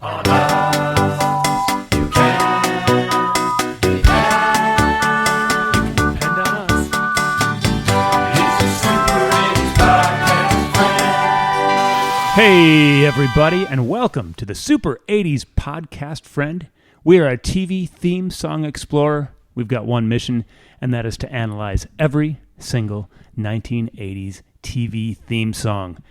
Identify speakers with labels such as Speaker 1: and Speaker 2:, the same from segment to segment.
Speaker 1: On us, you can depend. Depend on us. It's a Super 80s podcast friend. Hey, everybody, and welcome to the Super 80s podcast friend. We are a TV theme song explorer. We've got one mission, and that is to analyze every single 1980s TV theme song.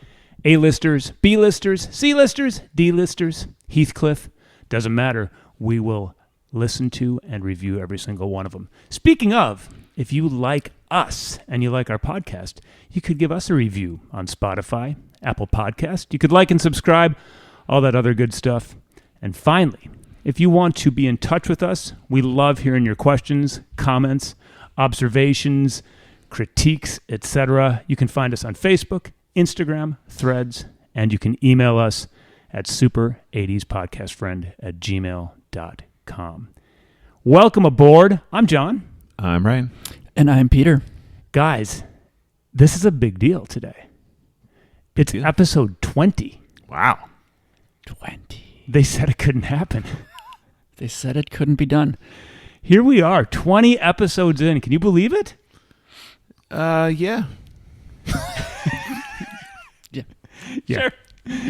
Speaker 1: A-listers, B-listers, C-listers, D-listers, Heathcliff, doesn't matter. We will listen to and review every single one of them. Speaking of, if you like us and you like our podcast, you could give us a review on Spotify, Apple Podcast. You could like and subscribe, all that other good stuff. And finally, if you want to be in touch with us, we love hearing your questions, comments, observations, critiques, etc. You can find us on Facebook, Instagram, Threads, and you can email us at super80spodcastfriend@gmail.com. Welcome aboard. I'm John.
Speaker 2: I'm Ryan.
Speaker 3: And I'm Peter.
Speaker 1: Guys, this is a big deal today. It's episode 20.
Speaker 2: Wow.
Speaker 3: 20.
Speaker 1: They said it couldn't happen.
Speaker 3: They said it couldn't be done.
Speaker 1: Here we are, 20 episodes in. Can you believe it?
Speaker 2: Yeah.
Speaker 1: Yeah.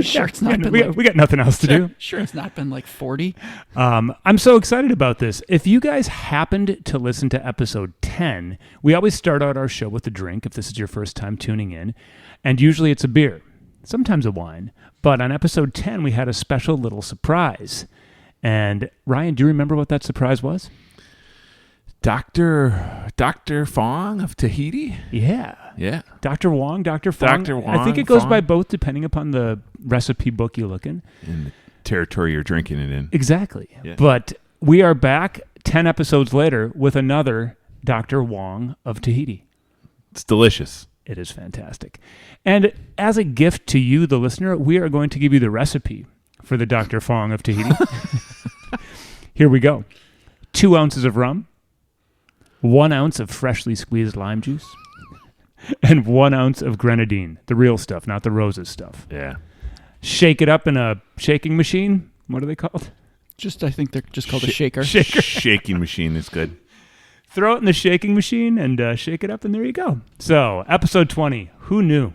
Speaker 3: Sure, it's not been
Speaker 1: we got nothing else to do.
Speaker 3: Sure, it's not been like 40.
Speaker 1: I'm so excited about this. If you guys happened to listen to episode 10, we always start out our show with a drink, if this is your first time tuning in, and usually it's a beer, sometimes a wine. But on episode 10, we had a special little surprise. And Ryan, do you remember what that surprise was?
Speaker 2: Dr. Fong of Tahiti?
Speaker 1: Yeah.
Speaker 2: Yeah.
Speaker 1: Dr. Wong, Dr. Fong.
Speaker 2: Dr. Wong,
Speaker 1: I think it goes
Speaker 2: Fong.
Speaker 1: by both depending upon the recipe book you look in.
Speaker 2: In the territory you're drinking it in.
Speaker 1: Exactly.
Speaker 2: Yeah.
Speaker 1: But we are back 10 episodes later with another Dr. Wong of Tahiti.
Speaker 2: It's delicious.
Speaker 1: It is fantastic. And as a gift to you, the listener, we are going to give you the recipe for the Dr. Fong of Tahiti. Here we go. 2 ounces of rum, 1 ounce of freshly squeezed lime juice, and 1 ounce of grenadine, the real stuff, not the roses stuff.
Speaker 2: Yeah.
Speaker 1: Shake it up in a shaking machine. What are they called?
Speaker 3: I think they're just called a shaker.
Speaker 2: Shaking machine is good.
Speaker 1: Throw it in the shaking machine and shake it up, and there you go. So, episode 20. Who knew?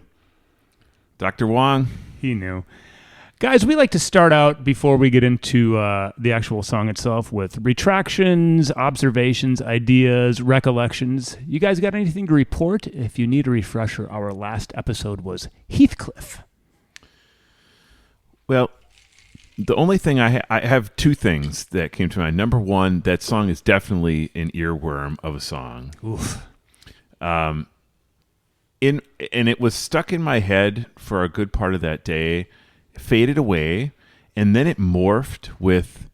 Speaker 2: Dr. Wong.
Speaker 1: He knew. Guys, we like to start out before we get into the actual song itself with retractions, observations, ideas, recollections. You guys got anything to report? If you need a refresher, our last episode was Heathcliff.
Speaker 2: Well, the only thing I have 2 things that came to mind. Number 1, that song is definitely an earworm of a song.
Speaker 1: Oof.
Speaker 2: And it was stuck in my head for a good part of that day. Faded away, and then it morphed with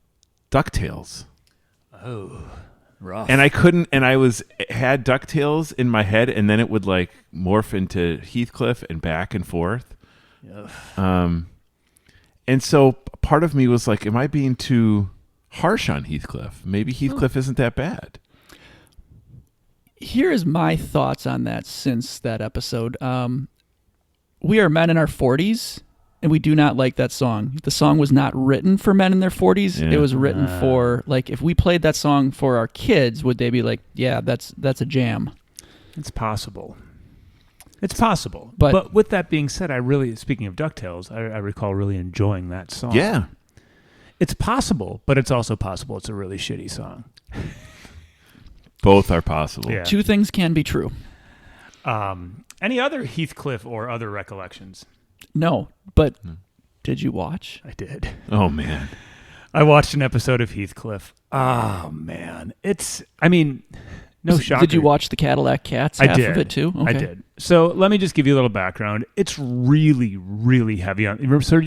Speaker 2: DuckTales.
Speaker 1: Oh, rough.
Speaker 2: And I had DuckTales in my head, and then it would like morph into Heathcliff and back and forth.
Speaker 1: Ugh.
Speaker 2: And so part of me was like, am I being too harsh on Heathcliff? Maybe Heathcliff isn't that bad.
Speaker 3: Here is my thoughts on that since that episode. We are men in our 40s, and we do not like that song. The song was not written for men in their 40s.
Speaker 2: Yeah.
Speaker 3: It was written for, like, if we played that song for our kids, would they be like, yeah, that's a jam?
Speaker 1: It's possible. It's possible.
Speaker 3: But-
Speaker 1: But with that being said, speaking of DuckTales, I recall really enjoying that song.
Speaker 2: Yeah.
Speaker 1: It's possible, but it's also possible it's a really shitty song.
Speaker 2: Both are possible.
Speaker 1: Yeah.
Speaker 3: 2 things can be true.
Speaker 1: Any other Heathcliff or other recollections?
Speaker 3: No, but did you watch?
Speaker 1: I did.
Speaker 2: Oh, man.
Speaker 1: I watched an episode of Heathcliff. Oh, man. No shocker.
Speaker 3: Did you watch the Cadillac Cats half of it too? Okay.
Speaker 1: I did. So let me just give you a little background. It's really, really heavy on. So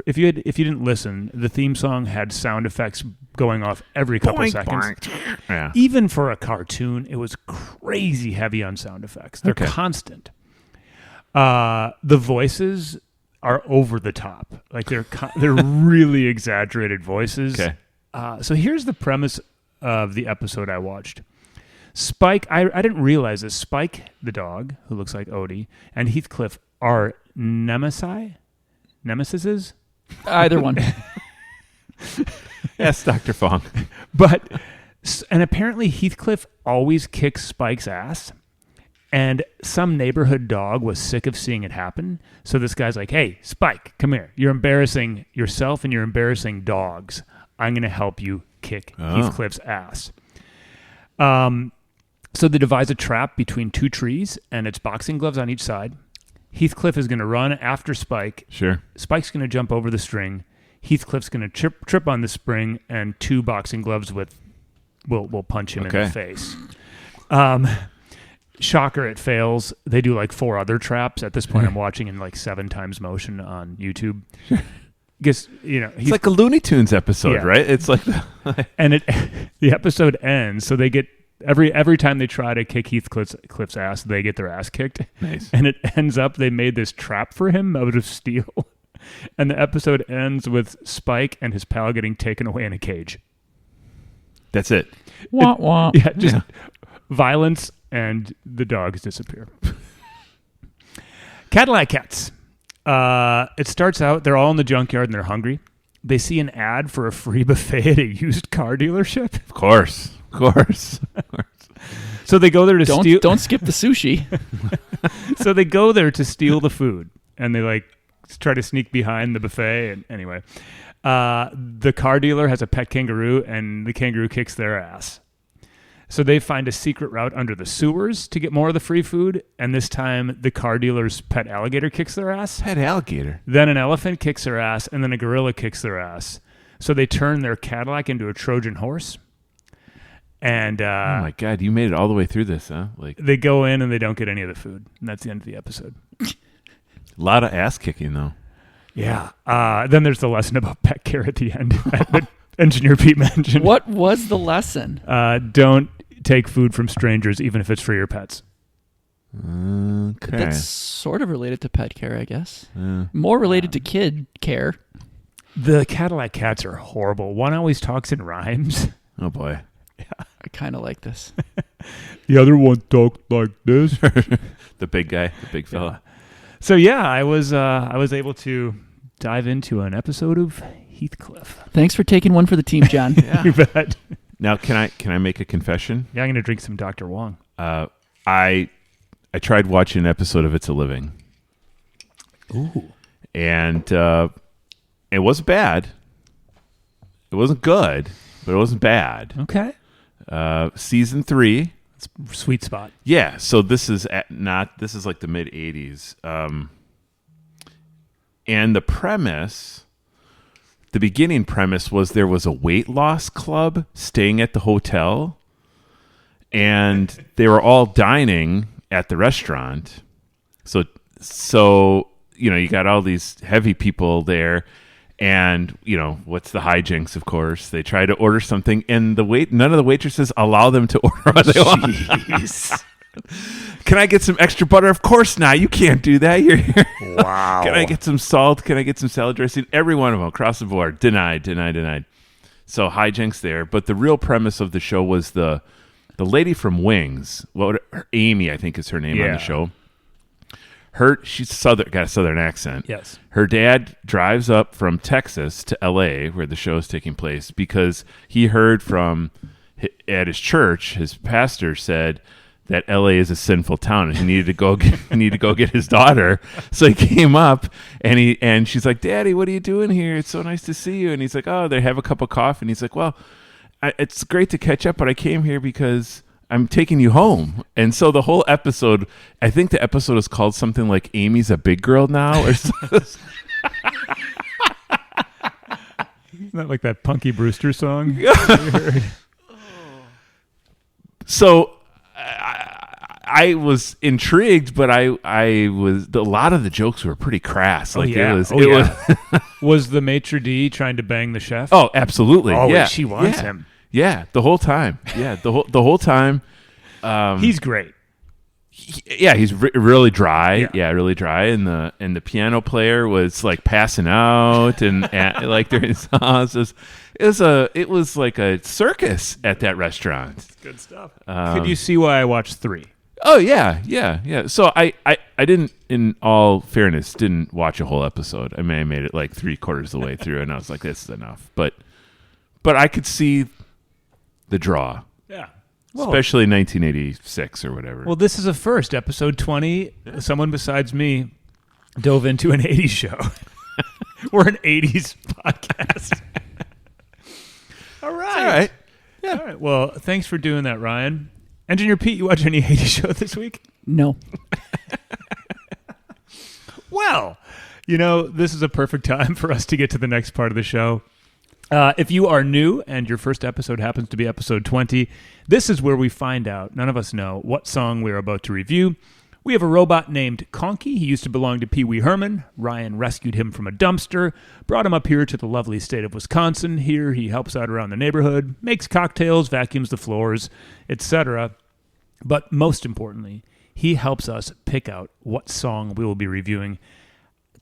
Speaker 1: if you didn't listen, the theme song had sound effects going off every couple
Speaker 2: Boink,
Speaker 1: seconds.
Speaker 2: boink. Yeah.
Speaker 1: Even for a cartoon, it was crazy heavy on sound effects. They're
Speaker 2: Okay.
Speaker 1: constant. The voices are over the top. Like they're really exaggerated voices.
Speaker 2: Okay.
Speaker 1: So here's the premise of the episode I watched. Spike, I didn't realize this. Spike, the dog, who looks like Odie, and Heathcliff are nemesises?
Speaker 3: Either one.
Speaker 2: Yes, Dr. Fong.
Speaker 1: And apparently Heathcliff always kicks Spike's ass. And some neighborhood dog was sick of seeing it happen. So this guy's like, hey, Spike, come here. You're embarrassing yourself and you're embarrassing dogs. I'm going to help you kick Heathcliff's ass. So they devise a trap between two trees, and it's boxing gloves on each side. Heathcliff is going to run after Spike.
Speaker 2: Sure.
Speaker 1: Spike's going to jump over the string. Heathcliff's going to trip on the spring, and two boxing gloves will punch him in the face. Shocker, it fails. They do like 4 other traps. At this point, I'm watching in like 7 times motion on YouTube. Guess
Speaker 2: it's like a Looney Tunes episode, right? It's like,
Speaker 1: and the episode ends. So they get every time they try to kick Heathcliff's ass, they get their ass kicked.
Speaker 2: Nice.
Speaker 1: And it ends up they made this trap for him out of steel, and the episode ends with Spike and his pal getting taken away in a cage.
Speaker 2: That's it.
Speaker 3: Wah, wah.
Speaker 1: Yeah, just violence. And the dogs disappear. Cadillac Cats. It starts out, they're all in the junkyard and they're hungry. They see an ad for a free buffet at a used car dealership.
Speaker 2: Of course.
Speaker 1: So they go there to steal.
Speaker 3: Don't skip the sushi.
Speaker 1: So they go there to steal the food. And they like try to sneak behind the buffet. And anyway, the car dealer has a pet kangaroo and the kangaroo kicks their ass. So they find a secret route under the sewers to get more of the free food, and this time the car dealer's pet alligator kicks their ass.
Speaker 2: Pet alligator.
Speaker 1: Then an elephant kicks their ass, and then a gorilla kicks their ass. So they turn their Cadillac into a Trojan horse. And
Speaker 2: oh my God, you made it all the way through this, huh? Like
Speaker 1: they go in and they don't get any of the food, and that's the end of the episode.
Speaker 2: A lot of ass kicking, though.
Speaker 1: Yeah. Then there's the lesson about pet care at the end. that Engineer Pete mentioned.
Speaker 3: What was the lesson?
Speaker 1: Don't take food from strangers, even if it's for your pets.
Speaker 2: Okay.
Speaker 3: That's sort of related to pet care, I guess. More related to kid care.
Speaker 1: The Cadillac Cats are horrible. One always talks in rhymes.
Speaker 2: Oh, boy.
Speaker 1: Yeah.
Speaker 3: I kind of like this.
Speaker 1: The other one talked like this.
Speaker 2: The big guy, the big fella.
Speaker 1: Yeah. So, yeah, I was able to dive into an episode of Heathcliff.
Speaker 3: Thanks for taking one for the team, John.
Speaker 1: Yeah. You bet.
Speaker 2: Now, can I make a confession?
Speaker 1: Yeah, I'm going to drink some Dr. Wong.
Speaker 2: I tried watching an episode of It's a Living.
Speaker 1: Ooh.
Speaker 2: And it wasn't bad. It wasn't good, but it wasn't bad.
Speaker 1: Okay.
Speaker 2: Season 3.
Speaker 1: It's a sweet spot.
Speaker 2: Yeah, so this is this is like the mid 80s. And the premise, the beginning premise was there was a weight loss club staying at the hotel, and they were all dining at the restaurant. So you got all these heavy people there, and what's the hijinks? Of course, they try to order something, and none of the waitresses allow them to order what they want. Can I get some extra butter? Of course not. You can't do that. You're here.
Speaker 1: Wow.
Speaker 2: Can I get some salt? Can I get some salad dressing? Every one of them across the board. Denied. So hijinks there. But the real premise of the show was the lady from Wings. Amy, I think is her name on the show. She's got a southern accent.
Speaker 1: Yes.
Speaker 2: Her dad drives up from Texas to L.A., where the show is taking place, because he heard at his church, his pastor said that L.A. is a sinful town, and he needed to go get his daughter. So he came up, and she's like, "Daddy, what are you doing here? It's so nice to see you." And he's like, "Oh, they have a cup of coffee." And he's like, "Well, it's great to catch up, but I came here because I'm taking you home." And so the whole episode, I think the episode is called something like "Amy's a Big Girl Now," or something.
Speaker 1: Isn't that like that Punky Brewster song?
Speaker 2: So I was intrigued, but a lot of the jokes were pretty crass. Like it was
Speaker 1: Was the maitre d' trying to bang the chef?
Speaker 2: Oh, absolutely.
Speaker 1: Oh,
Speaker 2: yeah.
Speaker 1: She wants him.
Speaker 2: Yeah, the whole time. Yeah, the whole time.
Speaker 1: He's great.
Speaker 2: He's really dry.
Speaker 1: Yeah.
Speaker 2: Really dry. And the piano player was like passing out and like during songs. It was like a circus at that restaurant.
Speaker 1: It's good stuff. Could you see why I watched 3?
Speaker 2: Oh yeah. So I didn't, in all fairness, didn't watch a whole episode. I mean, I made it like 3/4 of the way through, and I was like, this is enough. But but I could see the draw,
Speaker 1: Yeah.
Speaker 2: especially 1986 or whatever.
Speaker 1: Well, this is a first. Episode 20, someone besides me dove into an 80s show. We're an 80s podcast. All right.
Speaker 2: All right.
Speaker 1: Yeah. All right. Well, thanks for doing that, Ryan. Engineer Pete, you watch any 80s show this week?
Speaker 3: No.
Speaker 1: Well, this is a perfect time for us to get to the next part of the show. If you are new and your first episode happens to be episode 20, this is where we find out, none of us know, what song we're about to review. We have a robot named Conky. He used to belong to Pee Wee Herman. Ryan rescued him from a dumpster, brought him up here to the lovely state of Wisconsin. Here he helps out around the neighborhood, makes cocktails, vacuums the floors, etc. But most importantly, he helps us pick out what song we will be reviewing.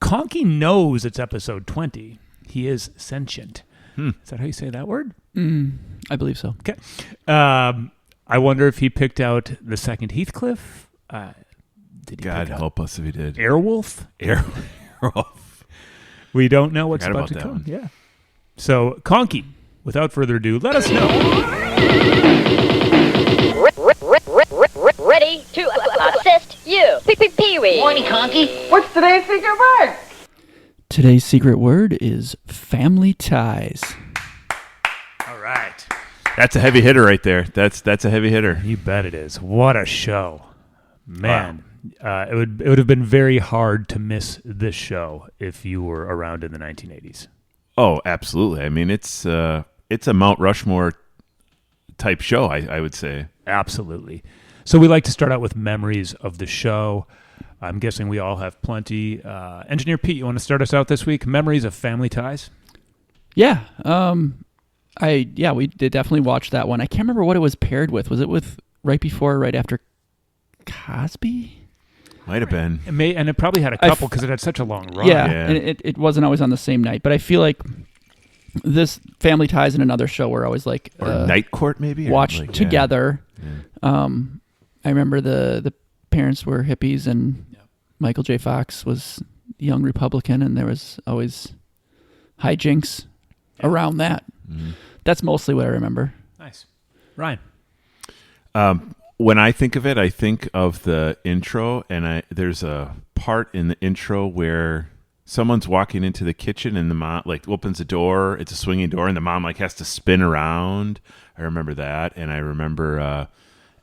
Speaker 1: Conky knows it's episode 20. He is sentient. Is that how you say that word?
Speaker 3: I believe so.
Speaker 1: Okay. I wonder if he picked out the second Heathcliff. Did he
Speaker 2: God
Speaker 1: pick out
Speaker 2: help us if he did.
Speaker 1: Airwolf?
Speaker 2: Airwolf.
Speaker 1: We don't know what's
Speaker 2: Forgot
Speaker 1: about to
Speaker 2: about
Speaker 1: come.
Speaker 2: that
Speaker 1: Yeah. So, Conky, without further ado, let us know.
Speaker 4: Ready to assist you. Pee-wee.
Speaker 5: Morning, Conky.
Speaker 6: What's today's secret word?
Speaker 3: Today's secret word is family ties.
Speaker 1: All right.
Speaker 2: That's a heavy hitter right there. That's a heavy hitter.
Speaker 1: You bet it is. What a show. Man. It would have been very hard to miss this show if you were around in the 1980s.
Speaker 2: Oh, absolutely. I mean, it's a Mount Rushmore type show, I would say.
Speaker 1: Absolutely. So we like to start out with memories of the show. I'm guessing we all have plenty. Engineer Pete, you want to start us out this week? Memories of family ties?
Speaker 3: Yeah. We did definitely watch that one. I can't remember what it was paired with. Was it with right before or right after Cosby?
Speaker 2: Might have been.
Speaker 1: And it probably had a couple because it had such a long run.
Speaker 3: Yeah,
Speaker 2: Yeah.
Speaker 3: and it wasn't always on the same night. But I feel like this Family Ties and another show were always like
Speaker 2: Or Night Court, maybe? Or
Speaker 3: watched
Speaker 2: like,
Speaker 3: together.
Speaker 2: Yeah.
Speaker 3: I remember the parents were hippies and Michael J. Fox was a young Republican, and there was always hijinks around that.
Speaker 2: Mm-hmm.
Speaker 3: That's mostly what I remember.
Speaker 1: Nice. Ryan?
Speaker 2: When I think of it, I think of the intro, and there's a part in the intro where someone's walking into the kitchen and the mom opens the door. It's a swinging door, and the mom has to spin around. I remember that, and I remember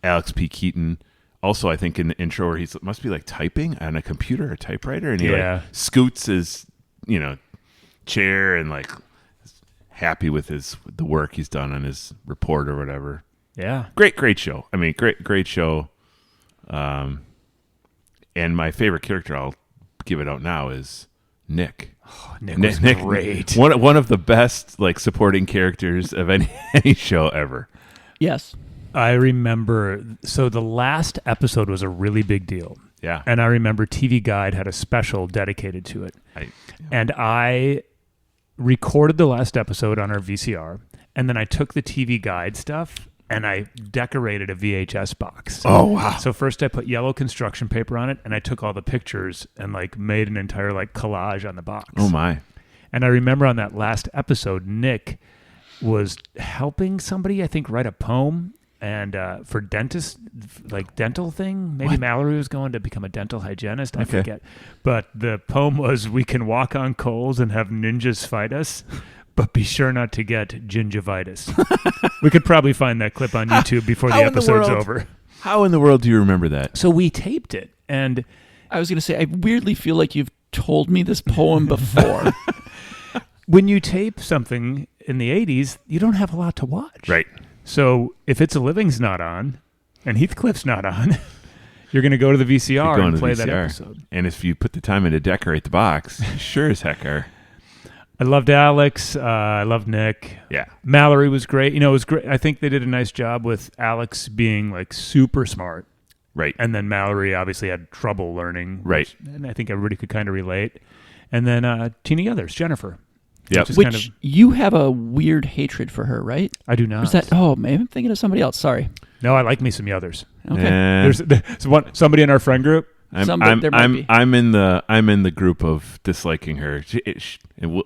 Speaker 2: Alex P. Keaton. Also, I think in the intro where he must be typing on a computer or typewriter, and he scoots his chair and happy with the work he's done on his report or whatever.
Speaker 1: Yeah.
Speaker 2: Great show. I mean, great show. And my favorite character, I'll give it out now, is Nick.
Speaker 1: Oh, Nick was great.
Speaker 2: One of the best supporting characters of any show ever.
Speaker 3: Yes.
Speaker 1: I remember, so the last episode was a really big deal.
Speaker 2: Yeah.
Speaker 1: And I remember TV Guide had a special dedicated to it. And I recorded the last episode on our VCR, and then I took the TV Guide stuff and I decorated a VHS box.
Speaker 2: Oh, wow.
Speaker 1: So first I put yellow construction paper on it, and I took all the pictures and made an entire collage on the box.
Speaker 2: Oh, my.
Speaker 1: And I remember on that last episode, Nick was helping somebody, I think, write a poem. And for dental thing, maybe Mallory was going to become a dental hygienist. I forget. But the poem was, "We can walk on coals and have ninjas fight us, but be sure not to get gingivitis." We could probably find that clip on YouTube before the episode's over.
Speaker 2: How in the world do you remember that?
Speaker 1: So we taped it. And
Speaker 3: I was going to say, I weirdly feel like you've told me this poem before.
Speaker 1: when you tape something in the 80s, you don't have a lot to watch.
Speaker 2: Right.
Speaker 1: So if It's a Living's not on and Heathcliff's not on, you're going to go to the VCR and play that episode.
Speaker 2: And if you put the time in to decorate the box, sure as heck are.
Speaker 1: I loved Alex. I loved Nick.
Speaker 2: Yeah.
Speaker 1: Mallory was great. It was great. I think they did a nice job with Alex being super smart.
Speaker 2: Right.
Speaker 1: And then Mallory obviously had trouble learning.
Speaker 2: Right.
Speaker 1: And I think everybody could kind of relate. And then Tina Others, Jennifer.
Speaker 2: Yep.
Speaker 3: Which you have a weird hatred for her, right?
Speaker 1: I do not.
Speaker 3: Is that? Oh, maybe I'm thinking of somebody else. Sorry.
Speaker 1: No, I like me some Yothers.
Speaker 3: Okay.
Speaker 1: There's somebody in our friend group.
Speaker 3: There might be.
Speaker 2: I'm in the group of disliking her.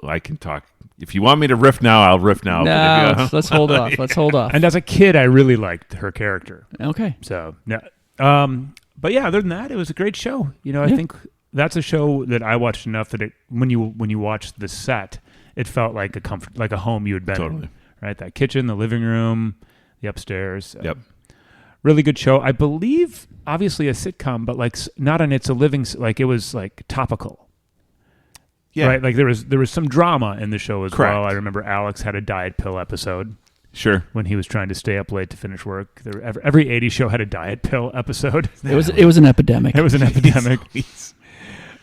Speaker 2: I can talk. If you want me to riff now, I'll riff now.
Speaker 3: No, let's hold off. Let's hold off.
Speaker 1: And as a kid, I really liked her character.
Speaker 3: Okay.
Speaker 1: So, no. But yeah, other than that, it was a great show. I think that's a show that I watched enough that when you watched the set, it felt like a home you had been
Speaker 2: Totally.
Speaker 1: in. Right, that kitchen, the living room, the upstairs.
Speaker 2: Yep.
Speaker 1: Really good show. I believe, obviously a sitcom, but like not on It's a Living. Like it was like topical.
Speaker 2: Yeah.
Speaker 1: Right. Like there was some drama in the show as
Speaker 2: Correct.
Speaker 1: well. I remember Alex had a diet pill episode.
Speaker 2: Sure.
Speaker 1: When he was trying to stay up late to finish work. Every 80s show had a diet pill episode.
Speaker 3: It was an epidemic.
Speaker 1: It was an epidemic.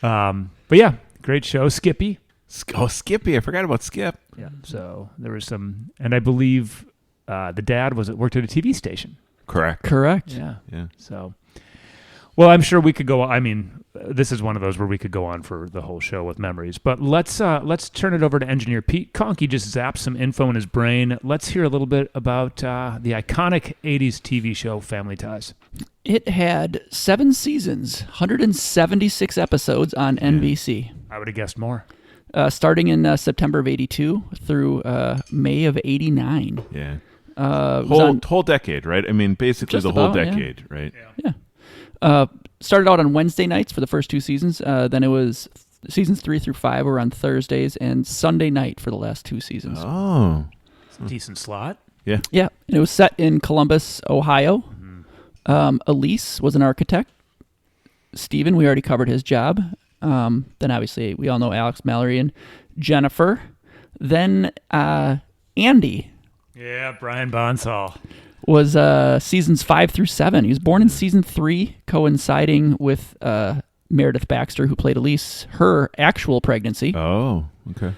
Speaker 1: But yeah, great show. Skippy.
Speaker 2: Skippy. I forgot about Skip.
Speaker 1: Yeah. So there was some, and I believe the dad worked at a TV station.
Speaker 2: Correct.
Speaker 1: Yeah.
Speaker 2: Yeah.
Speaker 1: So, well, I'm sure we could go. I mean, this is one of those where we could go on for the whole show with memories. But let's turn it over to Engineer Pete. Conky just zapped some info in his brain. Let's hear a little bit about the iconic 80s TV show Family Ties.
Speaker 3: It had 7 seasons, 176 episodes on NBC.
Speaker 1: I would have guessed more.
Speaker 3: Starting in September of 82 through May of 89.
Speaker 2: Yeah.
Speaker 3: Whole
Speaker 2: decade, right? I mean, basically
Speaker 3: Just
Speaker 2: the whole
Speaker 3: about, yeah.
Speaker 2: decade, right?
Speaker 3: Yeah. Started out on Wednesday nights for the first 2 seasons. Then it was seasons 3 through 5 were on Thursdays and Sunday night for the last 2 seasons.
Speaker 2: Oh.
Speaker 1: Decent slot.
Speaker 2: Yeah.
Speaker 3: Yeah. And it was set in Columbus, Ohio. Elise was an architect. Steven, we already covered his job. Then obviously we all know Alex, Mallory, and Jennifer. Then Andy.
Speaker 1: Yeah, Brian Bonsall.
Speaker 3: Was seasons 5 through 7. He was born in season 3, coinciding with Meredith Baxter, who played Elise, her actual pregnancy.
Speaker 2: Oh, okay.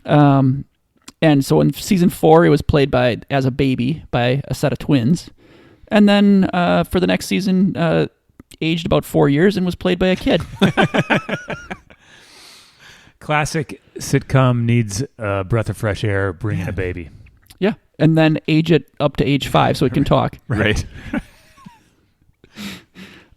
Speaker 3: And so in season 4, it was played as a baby by a set of twins. And then for the next season, aged about 4 years and was played by a kid.
Speaker 1: Classic sitcom needs a breath of fresh air, bring in a baby.
Speaker 3: Yeah. And then age it up to age 5 so it can talk.
Speaker 2: Right.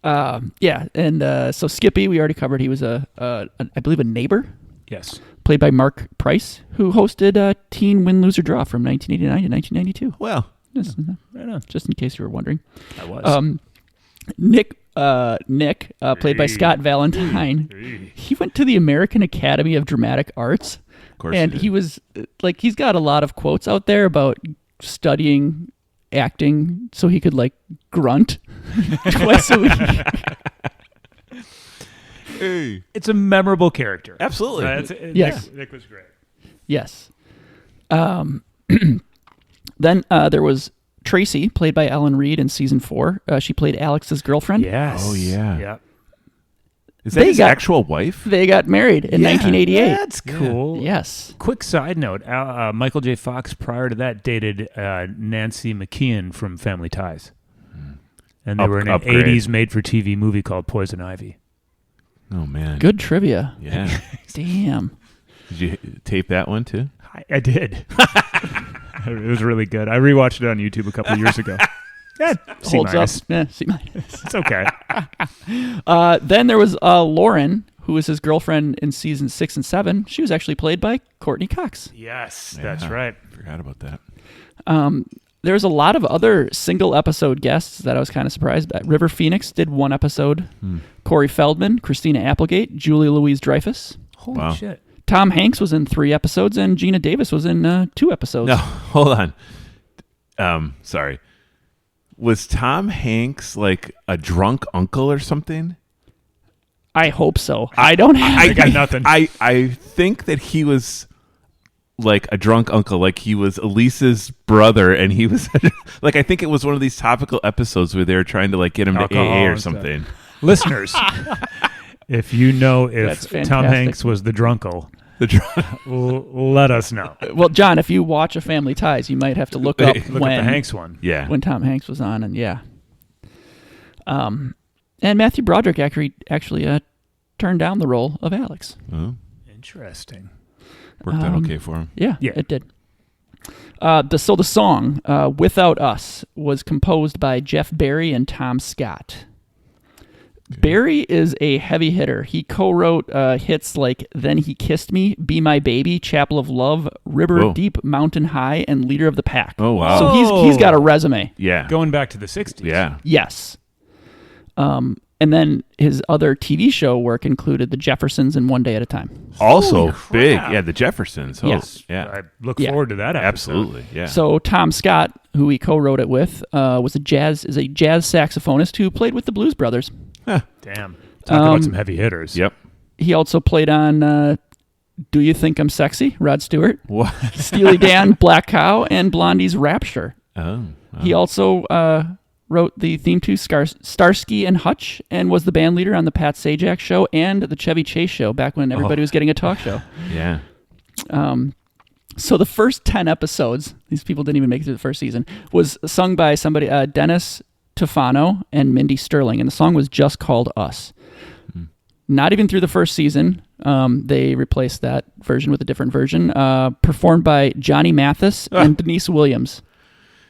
Speaker 3: Yeah. And so Skippy, we already covered. He was I believe a neighbor.
Speaker 1: Yes.
Speaker 3: Played by Mark Price, who hosted Teen Win, Lose, or Draw from 1989 to 1992.
Speaker 2: Well,
Speaker 3: Just in case you were wondering.
Speaker 1: I was.
Speaker 3: Nick, played by Scott Valentine, he went to the American Academy of Dramatic Arts.
Speaker 2: of course.
Speaker 3: And he was like, he's got a lot of quotes out there about studying acting so he could like grunt twice a week.
Speaker 2: Hey.
Speaker 1: It's a memorable character.
Speaker 2: Absolutely.
Speaker 3: Yes.
Speaker 1: Nick was great.
Speaker 3: Yes. Then there was Tracy, played by Ellen Reed in season 4. She played Alex's girlfriend.
Speaker 1: Yes.
Speaker 2: Oh, yeah.
Speaker 1: Yeah.
Speaker 2: Is that his actual wife?
Speaker 3: They got married in 1988.
Speaker 1: That's cool.
Speaker 3: Yes.
Speaker 1: Quick side note, Michael J. Fox, prior to that, dated Nancy McKeon from Family Ties. And they were in an
Speaker 2: upgrade.
Speaker 1: 80s made-for-TV movie called Poison Ivy.
Speaker 2: Oh, man.
Speaker 3: Good trivia.
Speaker 2: Yeah.
Speaker 3: Damn.
Speaker 2: Did you tape that one, too?
Speaker 1: I did. It was really good. I rewatched it on YouTube a couple of years ago. Yeah,
Speaker 3: Holds
Speaker 1: C-minus.
Speaker 3: up. Yeah, C-minus.
Speaker 1: It's okay.
Speaker 3: Then there was Lauren, who was his girlfriend in seasons 6 and 7. She was actually played by Courtney Cox.
Speaker 1: Yes, that's
Speaker 2: Yeah.
Speaker 1: right.
Speaker 2: Forgot about that.
Speaker 3: There's a lot of other single episode guests that I was kind of surprised by. River Phoenix did 1 episode. Corey Feldman, Christina Applegate, Julia Louise-Dreyfus.
Speaker 1: Holy
Speaker 2: Wow.
Speaker 1: shit.
Speaker 3: Tom Hanks was in 3 episodes, and Gina Davis was in 2 episodes.
Speaker 2: No, hold on. Sorry. Was Tom Hanks like a drunk uncle or something?
Speaker 3: I hope so. I don't have.
Speaker 1: I got nothing.
Speaker 2: I think that he was like a drunk uncle, like he was Elise's brother, and he was like, I think it was one of these topical episodes where they were trying to like get him to
Speaker 1: Alcohol
Speaker 2: AA or
Speaker 1: and stuff.
Speaker 2: something.
Speaker 1: Listeners, if you know
Speaker 3: That's
Speaker 1: if Tom
Speaker 3: fantastic.
Speaker 1: Hanks was the drunkle,
Speaker 2: The drunk.
Speaker 1: let us know.
Speaker 3: Well, John, if you watch a Family Ties, you might have to look up
Speaker 1: Look
Speaker 3: when
Speaker 1: at the Hanks one.
Speaker 2: Yeah.
Speaker 3: when Tom Hanks was on, and yeah. And Matthew Broderick actually turned down the role of Alex.
Speaker 2: Oh,
Speaker 1: Interesting.
Speaker 2: worked out okay for him.
Speaker 3: Yeah,
Speaker 1: Yeah.
Speaker 3: it did. The song "Without Us" was composed by Jeff Barry and Tom Scott. Barry is a heavy hitter. He co-wrote hits like Then He Kissed Me, Be My Baby, Chapel of Love, River
Speaker 2: Whoa.
Speaker 3: Deep, Mountain High, and Leader of the Pack.
Speaker 2: Oh, wow.
Speaker 3: So he's got a resume.
Speaker 2: Yeah.
Speaker 1: Going back to the 60s.
Speaker 2: Yeah.
Speaker 3: Yes. And then his other TV show work included The Jeffersons and One Day at a Time.
Speaker 2: Also
Speaker 1: Holy
Speaker 2: big.
Speaker 1: crap.
Speaker 2: Yeah, the Jeffersons. Oh,
Speaker 3: Yes.
Speaker 2: yeah.
Speaker 1: I look
Speaker 3: Yeah.
Speaker 1: forward to that episode.
Speaker 2: Absolutely. Yeah.
Speaker 3: So Tom Scott, who he co-wrote it with, is a jazz saxophonist who played with the Blues Brothers.
Speaker 1: Damn. Talk about some heavy hitters.
Speaker 2: Yep.
Speaker 3: He also played on Do You Think I'm Sexy? Rod Stewart,
Speaker 2: What?
Speaker 3: Steely Dan, Black Cow, and Blondie's Rapture.
Speaker 2: Oh.
Speaker 3: He also wrote the theme to Starsky and Hutch and was the band leader on the Pat Sajak Show and the Chevy Chase Show back when everybody was getting a talk show.
Speaker 2: Yeah.
Speaker 3: So the first 10 episodes, these people didn't even make it through the first season, was sung by somebody, Dennis Tufano and Mindy Sterling, and the song was just called Us. Not even through the first season. They replaced that version with a different version, performed by Johnny Mathis and Denise Williams.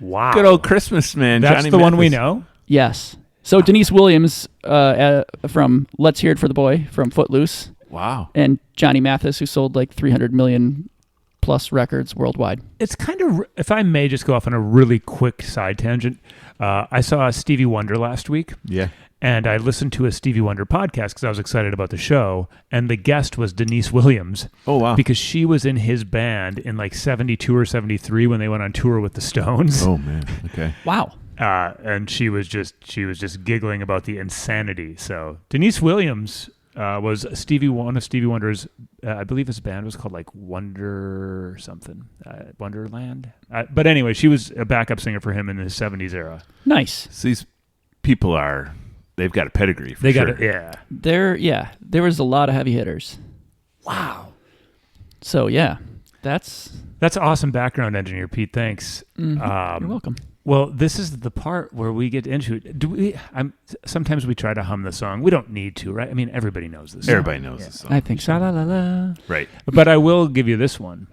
Speaker 1: Wow.
Speaker 2: Good old Christmas man.
Speaker 1: That's
Speaker 2: Johnny
Speaker 1: the one we
Speaker 2: Mathis.
Speaker 1: know?
Speaker 3: Yes. So Denise Williams from Let's Hear It for the Boy from Footloose,
Speaker 2: Wow.
Speaker 3: and Johnny Mathis, who sold like 300 million plus records worldwide.
Speaker 1: It's kind of, if I may just go off on a really quick side tangent, I saw Stevie Wonder last week.
Speaker 2: Yeah.
Speaker 1: And I listened to a Stevie Wonder podcast because I was excited about the show. And the guest was Denise Williams.
Speaker 2: Oh, wow.
Speaker 1: Because she was in his band in like 72 or 73 when they went on tour with the Stones.
Speaker 2: Oh, man. Okay.
Speaker 3: Wow.
Speaker 1: And she was just giggling about the insanity. So Denise Williams was one of Stevie Wonder's, I believe his band was called like Wonder something, Wonderland. But anyway, she was a backup singer for him in the 70s era.
Speaker 3: Nice.
Speaker 2: So these people they've got a pedigree for
Speaker 1: They
Speaker 2: sure.
Speaker 1: got it, yeah.
Speaker 3: There was a lot of heavy hitters.
Speaker 1: Wow.
Speaker 3: So yeah, that's
Speaker 1: awesome background engineer, Pete. Thanks.
Speaker 3: you're welcome.
Speaker 1: Well, this is the part where we get into it. Sometimes we try to hum the song. We don't need to, right? I mean, everybody knows this song.
Speaker 2: Everybody knows this song.
Speaker 3: I think so.
Speaker 1: Sha-la-la-la.
Speaker 2: Right.
Speaker 1: But I will give you this one.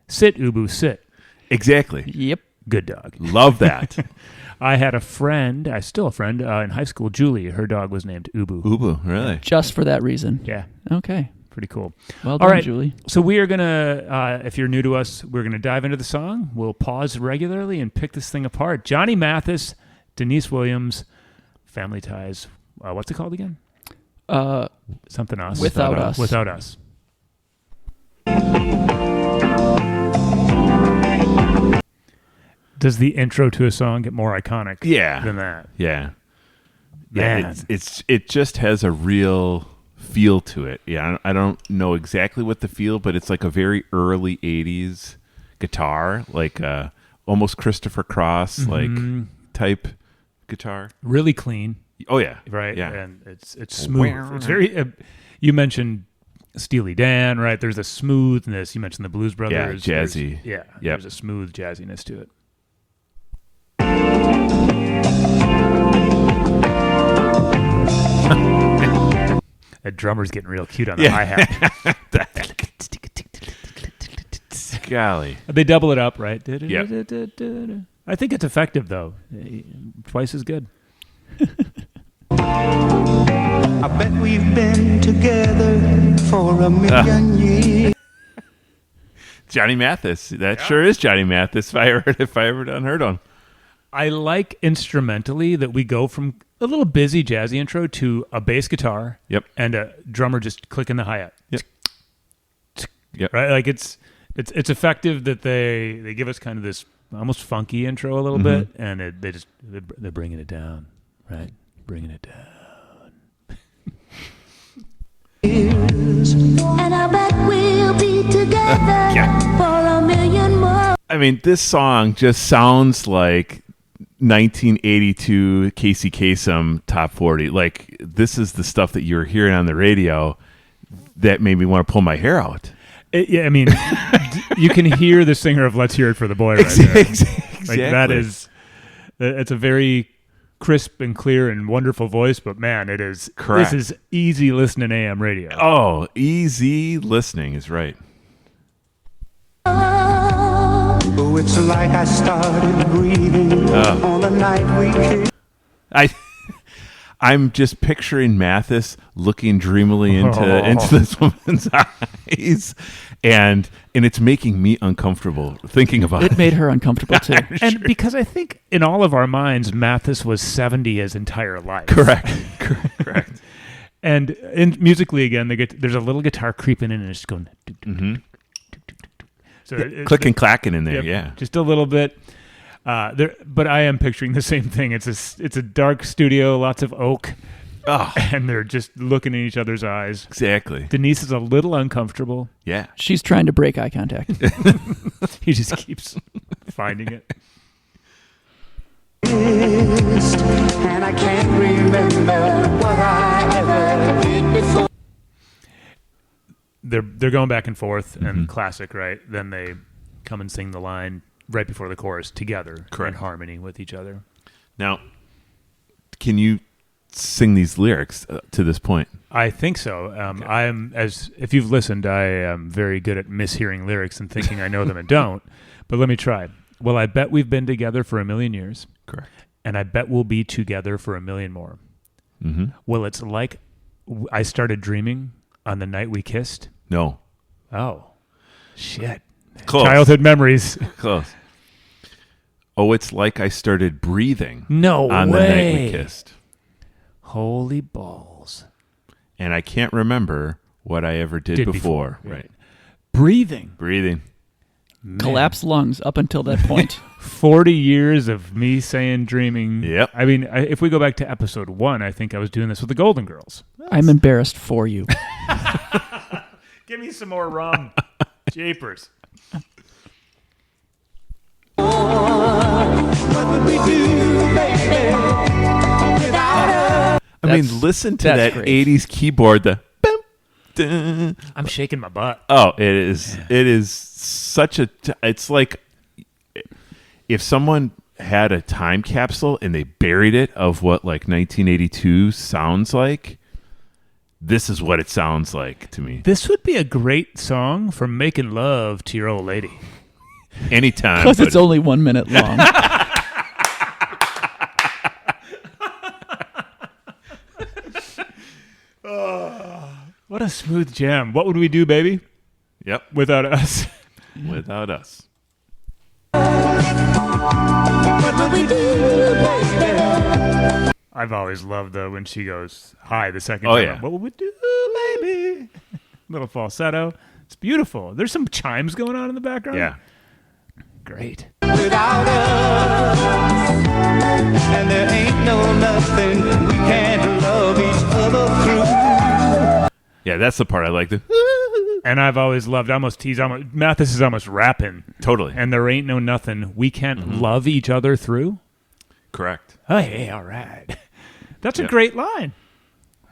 Speaker 1: Sit, Ubu, sit.
Speaker 2: Exactly.
Speaker 3: Yep.
Speaker 1: Good dog.
Speaker 2: Love that.
Speaker 1: I had a friend, still a friend, in high school, Julie. Her dog was named Ubu.
Speaker 2: Ubu, really?
Speaker 3: Just for that reason.
Speaker 1: Yeah,
Speaker 3: Okay.
Speaker 1: pretty cool.
Speaker 3: Well
Speaker 1: All
Speaker 3: done,
Speaker 1: right.
Speaker 3: Julie.
Speaker 1: So we are going to, if you're new to us, we're going to dive into the song. We'll pause regularly and pick this thing apart. Johnny Mathis, Denise Williams, Family Ties. What's it called again? Something Us.
Speaker 3: Without Us.
Speaker 1: Without Us. Does the intro to a song get more iconic than that?
Speaker 2: Yeah.
Speaker 1: Man.
Speaker 2: It just has a real feel to it. Yeah, I don't know exactly what the feel, but it's like a very early 80s guitar, like almost Christopher Cross like type guitar.
Speaker 1: Really clean,
Speaker 2: Oh yeah.
Speaker 1: right?
Speaker 2: Yeah.
Speaker 1: And it's smooth. It's very you mentioned Steely Dan, right? There's a smoothness. You mentioned the Blues Brothers.
Speaker 2: Yeah, jazzy.
Speaker 1: There's
Speaker 2: Yep.
Speaker 1: a smooth jazziness to it. That drummer's getting real cute on the hi-hat.
Speaker 2: Golly.
Speaker 1: They double it up, right?
Speaker 2: Yep.
Speaker 1: I think it's effective, though. Twice as good.
Speaker 5: I bet we've been together for a million years.
Speaker 2: Johnny Mathis. That sure is Johnny Mathis if I ever done heard on.
Speaker 1: I like instrumentally that we go from a little busy jazzy intro to a bass guitar
Speaker 2: Yep.
Speaker 1: and a drummer just clicking the hi-hat.
Speaker 2: Yep.
Speaker 1: Right? Like it's effective that they give us kind of this almost funky intro a little bit, and they're bringing it down, right? Bringing it down.
Speaker 6: And I bet we'll be together for a million more.
Speaker 2: I mean, this song just sounds like 1982 Casey Kasem Top 40. Like, this is the stuff that you were hearing on the radio that made me want to pull my hair out.
Speaker 1: I mean, you can hear the singer of "Let's Hear It for the Boy" right there.
Speaker 2: Exactly.
Speaker 1: Like that is, it's a very crisp and clear and wonderful voice. But man, it is
Speaker 2: Correct.
Speaker 1: This is easy listening AM radio.
Speaker 2: Oh, easy listening is right.
Speaker 5: Oh, it's like I started breathing on the night we kissed.
Speaker 2: I'm just picturing Mathis looking dreamily into this woman's eyes, and it's making me uncomfortable thinking about it.
Speaker 3: It made her uncomfortable too.
Speaker 1: And because I think in all of our minds, Mathis was 70 his entire life.
Speaker 2: Correct.
Speaker 1: And musically, again, there's a little guitar creeping in and it's going. So
Speaker 2: Click and clacking in there,
Speaker 1: yep,
Speaker 2: yeah.
Speaker 1: just a little bit. But I am picturing the same thing. It's a dark studio, lots of oak, and they're just looking in each other's eyes.
Speaker 2: Exactly.
Speaker 1: Denise is a little uncomfortable.
Speaker 2: Yeah.
Speaker 3: She's trying to break eye contact.
Speaker 1: He just keeps finding it.
Speaker 5: And I can't remember what I ever did before.
Speaker 1: They're going back and forth, and classic, right? Then they come and sing the line right before the chorus together,
Speaker 2: correct,
Speaker 1: in harmony with each other.
Speaker 2: Now, can you sing these lyrics to this point?
Speaker 1: I think so.
Speaker 2: Okay.
Speaker 1: I am, if you've listened, I am very good at mishearing lyrics and thinking I know them and don't. But let me try. Well, I bet we've been together for 1,000,000 years.
Speaker 2: Correct.
Speaker 1: And I bet we'll be together for 1,000,000 more.
Speaker 2: Mm-hmm.
Speaker 1: Well, it's like I started dreaming on the night we kissed.
Speaker 2: No.
Speaker 1: Oh, shit.
Speaker 2: Close.
Speaker 1: Childhood memories.
Speaker 2: Close. Oh, it's like I started breathing.
Speaker 1: No
Speaker 2: on
Speaker 1: way.
Speaker 2: the night we kissed.
Speaker 1: Holy balls.
Speaker 2: And I can't remember what I ever did before.
Speaker 1: Right. Breathing.
Speaker 2: Man.
Speaker 3: Collapsed lungs up until that point.
Speaker 1: 40 years of me saying dreaming.
Speaker 2: Yep.
Speaker 1: I mean, if we go back to episode 1, I think I was doing this with the Golden Girls.
Speaker 3: I'm embarrassed for you.
Speaker 1: Give me some more rum. Japers.
Speaker 5: What would we do, baby, without her?
Speaker 2: I mean, listen to that
Speaker 3: great.
Speaker 2: 80s keyboard. The bum, dun.
Speaker 1: I'm shaking my butt.
Speaker 2: Oh, it is. It is such a. It's like if someone had a time capsule and they buried it of what like 1982 sounds like. This is what it sounds like to me.
Speaker 1: This would be a great song for making love to your old lady.
Speaker 2: Anytime.
Speaker 3: Because it's only 1 minute long.
Speaker 1: What a smooth jam. What would we do, baby,
Speaker 2: Yep.
Speaker 1: without us?
Speaker 2: Without us.
Speaker 5: What would we do, baby?
Speaker 1: I've always loved when she goes high the second
Speaker 2: Oh,
Speaker 1: time.
Speaker 2: yeah.
Speaker 1: What would we do, baby? Little falsetto. It's beautiful. There's some chimes going on in the background.
Speaker 2: Yeah.
Speaker 1: Great.
Speaker 5: Without us, and there ain't no nothing we can't love each other through.
Speaker 2: Yeah, that's the part I like.
Speaker 1: And I've always loved, Mathis is almost rapping.
Speaker 2: Totally.
Speaker 1: And there ain't no nothing we can't love each other through.
Speaker 2: Correct.
Speaker 1: Oh, hey, all right. That's a
Speaker 2: Yep.
Speaker 1: great line.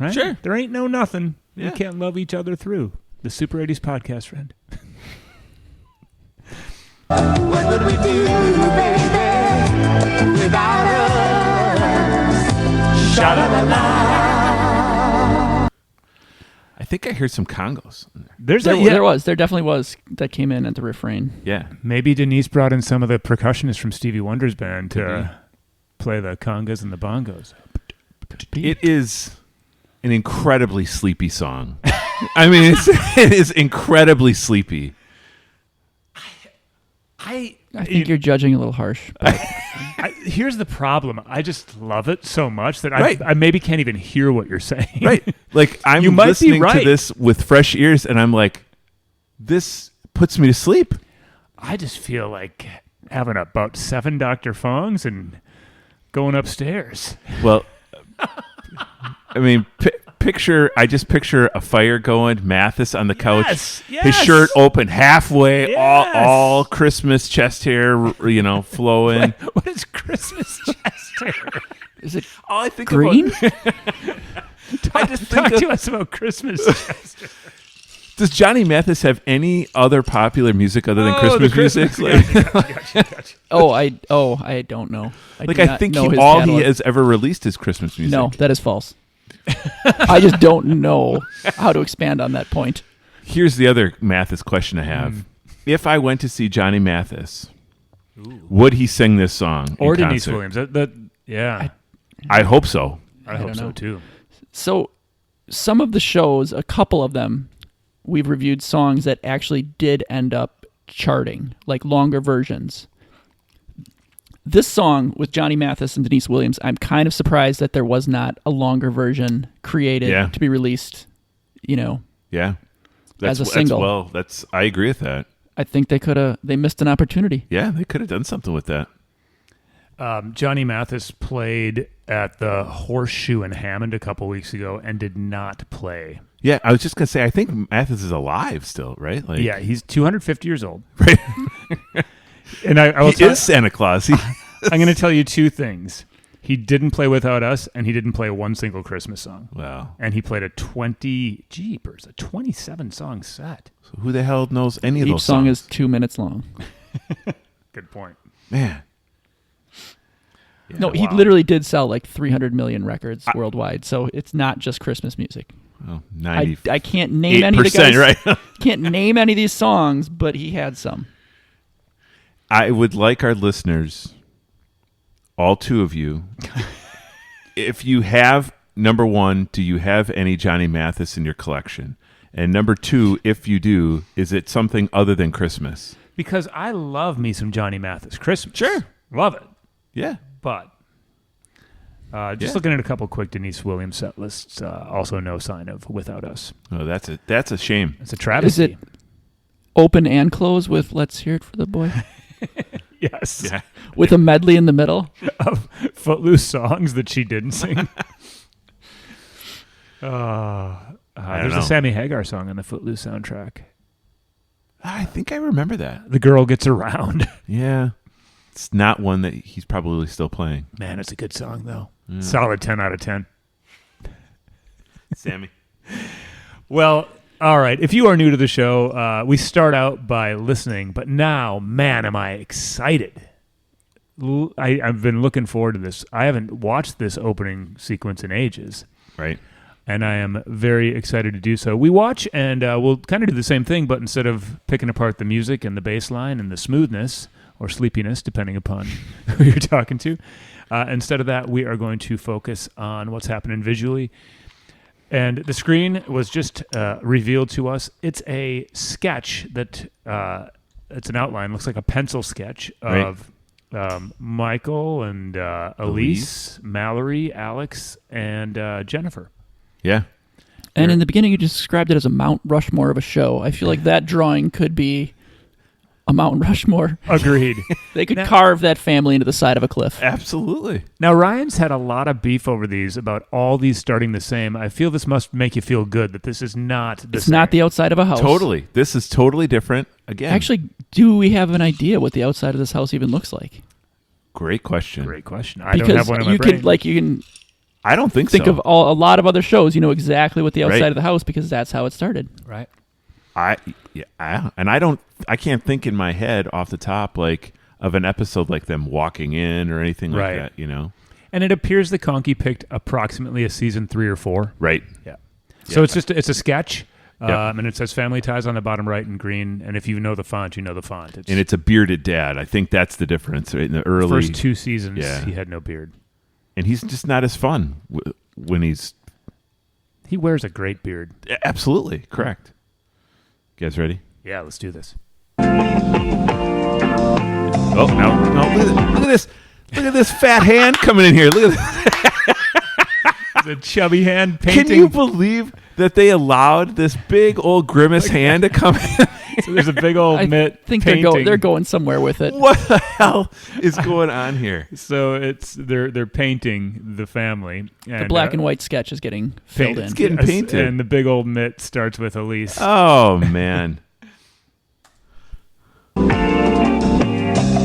Speaker 1: Right?
Speaker 2: Sure.
Speaker 1: There ain't no nothing we
Speaker 2: Yeah.
Speaker 1: can't love each other through. The Super 80s podcast, friend.
Speaker 5: What would we do, baby, without us? Sha-la-la-la.
Speaker 2: I think I heard some congos in there.
Speaker 3: There definitely was that came in at the refrain.
Speaker 2: Yeah.
Speaker 1: Maybe Denise brought in some of the percussionists from Stevie Wonder's band to play the congas and the bongos.
Speaker 2: It is an incredibly sleepy song. I mean, it is incredibly sleepy.
Speaker 3: I think you're judging a little harsh.
Speaker 1: Here's the problem. I just love it so much that
Speaker 2: Right.
Speaker 1: I maybe can't even hear what you're saying.
Speaker 2: Right. Like, I'm
Speaker 1: You might be
Speaker 2: listening
Speaker 1: right.
Speaker 2: to this with fresh ears, and I'm like, this puts me to sleep.
Speaker 1: I just feel like having about 7 Dr. Fongs and going upstairs.
Speaker 2: Well, I mean, I just picture a fire going, Mathis on the couch,
Speaker 1: Yes,
Speaker 2: his
Speaker 1: yes.
Speaker 2: shirt open halfway,
Speaker 1: Yes.
Speaker 2: all Christmas chest hair, flowing.
Speaker 1: What is Christmas chest hair?
Speaker 3: Is it
Speaker 2: All I think
Speaker 3: green?
Speaker 2: I just think
Speaker 1: Talk
Speaker 2: of-
Speaker 1: to us about Christmas chest hair.
Speaker 2: Does Johnny Mathis have any other popular music other than Christmas music?
Speaker 1: Gotcha.
Speaker 3: I don't know.
Speaker 2: I think
Speaker 3: know his
Speaker 2: all he
Speaker 3: catalog.
Speaker 2: has ever released is Christmas music.
Speaker 3: No, that is false. I just don't know how to expand on that point.
Speaker 2: Here's the other Mathis question I have. If I went to see Johnny Mathis, would he sing this song
Speaker 1: Or
Speaker 2: in
Speaker 1: Denise
Speaker 2: concert?
Speaker 1: Williams. Yeah.
Speaker 2: I hope so.
Speaker 1: I hope
Speaker 3: don't
Speaker 1: so
Speaker 3: know.
Speaker 1: too.
Speaker 3: So some of the shows, a couple of them, we've reviewed songs that actually did end up charting, like longer versions. This song with Johnny Mathis and Denise Williams, I'm kind of surprised that there was not a longer version created to be released,
Speaker 2: Yeah.
Speaker 3: as a single.
Speaker 2: I agree with that.
Speaker 3: I think they missed an opportunity.
Speaker 2: Yeah, they could have done something with that.
Speaker 1: Johnny Mathis played at the Horseshoe in Hammond a couple weeks ago and did not play.
Speaker 2: Yeah, I was just going to say, I think Mathis is alive still, right? Like,
Speaker 1: Yeah, he's 250 years old.
Speaker 2: Right.
Speaker 1: And I will
Speaker 2: He is Santa Claus.
Speaker 1: I'm going to tell you two things. He didn't play Without Us, and he didn't play one single Christmas song.
Speaker 2: Wow.
Speaker 1: And he played a 27-song set.
Speaker 2: So who the hell knows any of
Speaker 3: Each
Speaker 2: those
Speaker 3: song
Speaker 2: songs?
Speaker 3: is 2 minutes long.
Speaker 1: Good point.
Speaker 2: Man. Yeah,
Speaker 3: No, he
Speaker 2: wow.
Speaker 3: literally did sell like 300 million records worldwide, so it's not just Christmas music.
Speaker 2: Oh, 90.
Speaker 3: I can't name any of the guys.
Speaker 2: Right?
Speaker 3: Can't name any of these songs, but he had some.
Speaker 2: I would like our listeners, all two of you, if you have, number one, do you have any Johnny Mathis in your collection? And number two, if you do, is it something other than Christmas?
Speaker 1: Because I love me some Johnny Mathis Christmas.
Speaker 2: Sure.
Speaker 1: Love it.
Speaker 2: Yeah.
Speaker 1: But just looking at a couple quick Denise Williams set lists, also no sign of Without Us.
Speaker 2: Oh, that's a shame.
Speaker 1: It's a travesty.
Speaker 3: Is it open and close with Let's Hear It for the Boy?
Speaker 1: Yes.
Speaker 2: Yeah.
Speaker 3: With a medley in the middle?
Speaker 1: Of Footloose songs that she didn't sing. There's a Sammy Hagar song on the Footloose soundtrack.
Speaker 2: I think I remember that.
Speaker 1: The Girl Gets Around.
Speaker 2: Yeah. It's not one that he's probably still playing.
Speaker 1: Man, it's a good song, though. Solid 10 out of 10.
Speaker 2: Sammy.
Speaker 1: Well, all right. If you are new to the show, we start out by listening, but now, man, am I excited. I've been looking forward to this. I haven't watched this opening sequence in ages.
Speaker 2: Right.
Speaker 1: And I am very excited to do so. We watch, and we'll kind of do the same thing, but instead of picking apart the music and the bass line and the smoothness or sleepiness, depending upon who you're talking to, instead of that, we are going to focus on what's happening visually. And the screen was just revealed to us. It's a sketch that it's an outline. Looks like a pencil sketch of Michael and Elise, Mallory, Alex, and Jennifer.
Speaker 2: Yeah.
Speaker 3: And in the beginning, you described it as a Mount Rushmore of a show. I feel like that drawing could be a Mount Rushmore.
Speaker 1: Agreed.
Speaker 3: They could carve that family into the side of a cliff.
Speaker 2: Absolutely.
Speaker 1: Now, Ryan's had a lot of beef over these, about all these starting the same. I feel this must make you feel good that this is not the
Speaker 3: It's
Speaker 1: same.
Speaker 3: not the outside of a house.
Speaker 2: Totally. This is totally different. Again.
Speaker 3: Actually, do we have an idea what the outside of this house even looks like?
Speaker 2: Great question.
Speaker 1: Great question. I don't have one in my brain.
Speaker 3: You can
Speaker 2: I don't think
Speaker 3: think
Speaker 2: so.
Speaker 3: of a lot of other shows. You know exactly what the outside
Speaker 2: Right.
Speaker 3: of the house because that's how it started.
Speaker 1: Right.
Speaker 2: I can't think in my head off the top like of an episode like them walking in or anything like
Speaker 1: Right.
Speaker 2: that, you know.
Speaker 1: And it appears that Conky picked approximately a season 3 or 4.
Speaker 2: Right.
Speaker 1: Yeah. So it's a sketch,
Speaker 2: Yep.
Speaker 1: and it says Family Ties on the bottom right in green. And if you know the font, you know the font.
Speaker 2: And it's a bearded dad. I think that's the difference. Right? In the early
Speaker 1: first 2 seasons,
Speaker 2: Yeah.
Speaker 1: he had no beard.
Speaker 2: and he's just not as fun when he's
Speaker 1: He wears a great beard.
Speaker 2: absolutely correct. You guys ready?
Speaker 1: Yeah, let's do this.
Speaker 2: Oh no! Look at this! Look at this fat hand coming in here. Look at this.
Speaker 1: The chubby hand painting.
Speaker 2: Can you believe that they allowed this big old grimace hand to come in?
Speaker 1: So there's a big old
Speaker 3: I
Speaker 1: mitt
Speaker 3: think
Speaker 1: painting.
Speaker 3: they're going somewhere with it.
Speaker 2: What the hell is going on here?
Speaker 1: So they're painting the family. And,
Speaker 3: The black and white sketch is getting filled in.
Speaker 2: It's getting
Speaker 1: yes,
Speaker 2: painted.
Speaker 1: and the big old mitt starts with Elise.
Speaker 2: Oh man!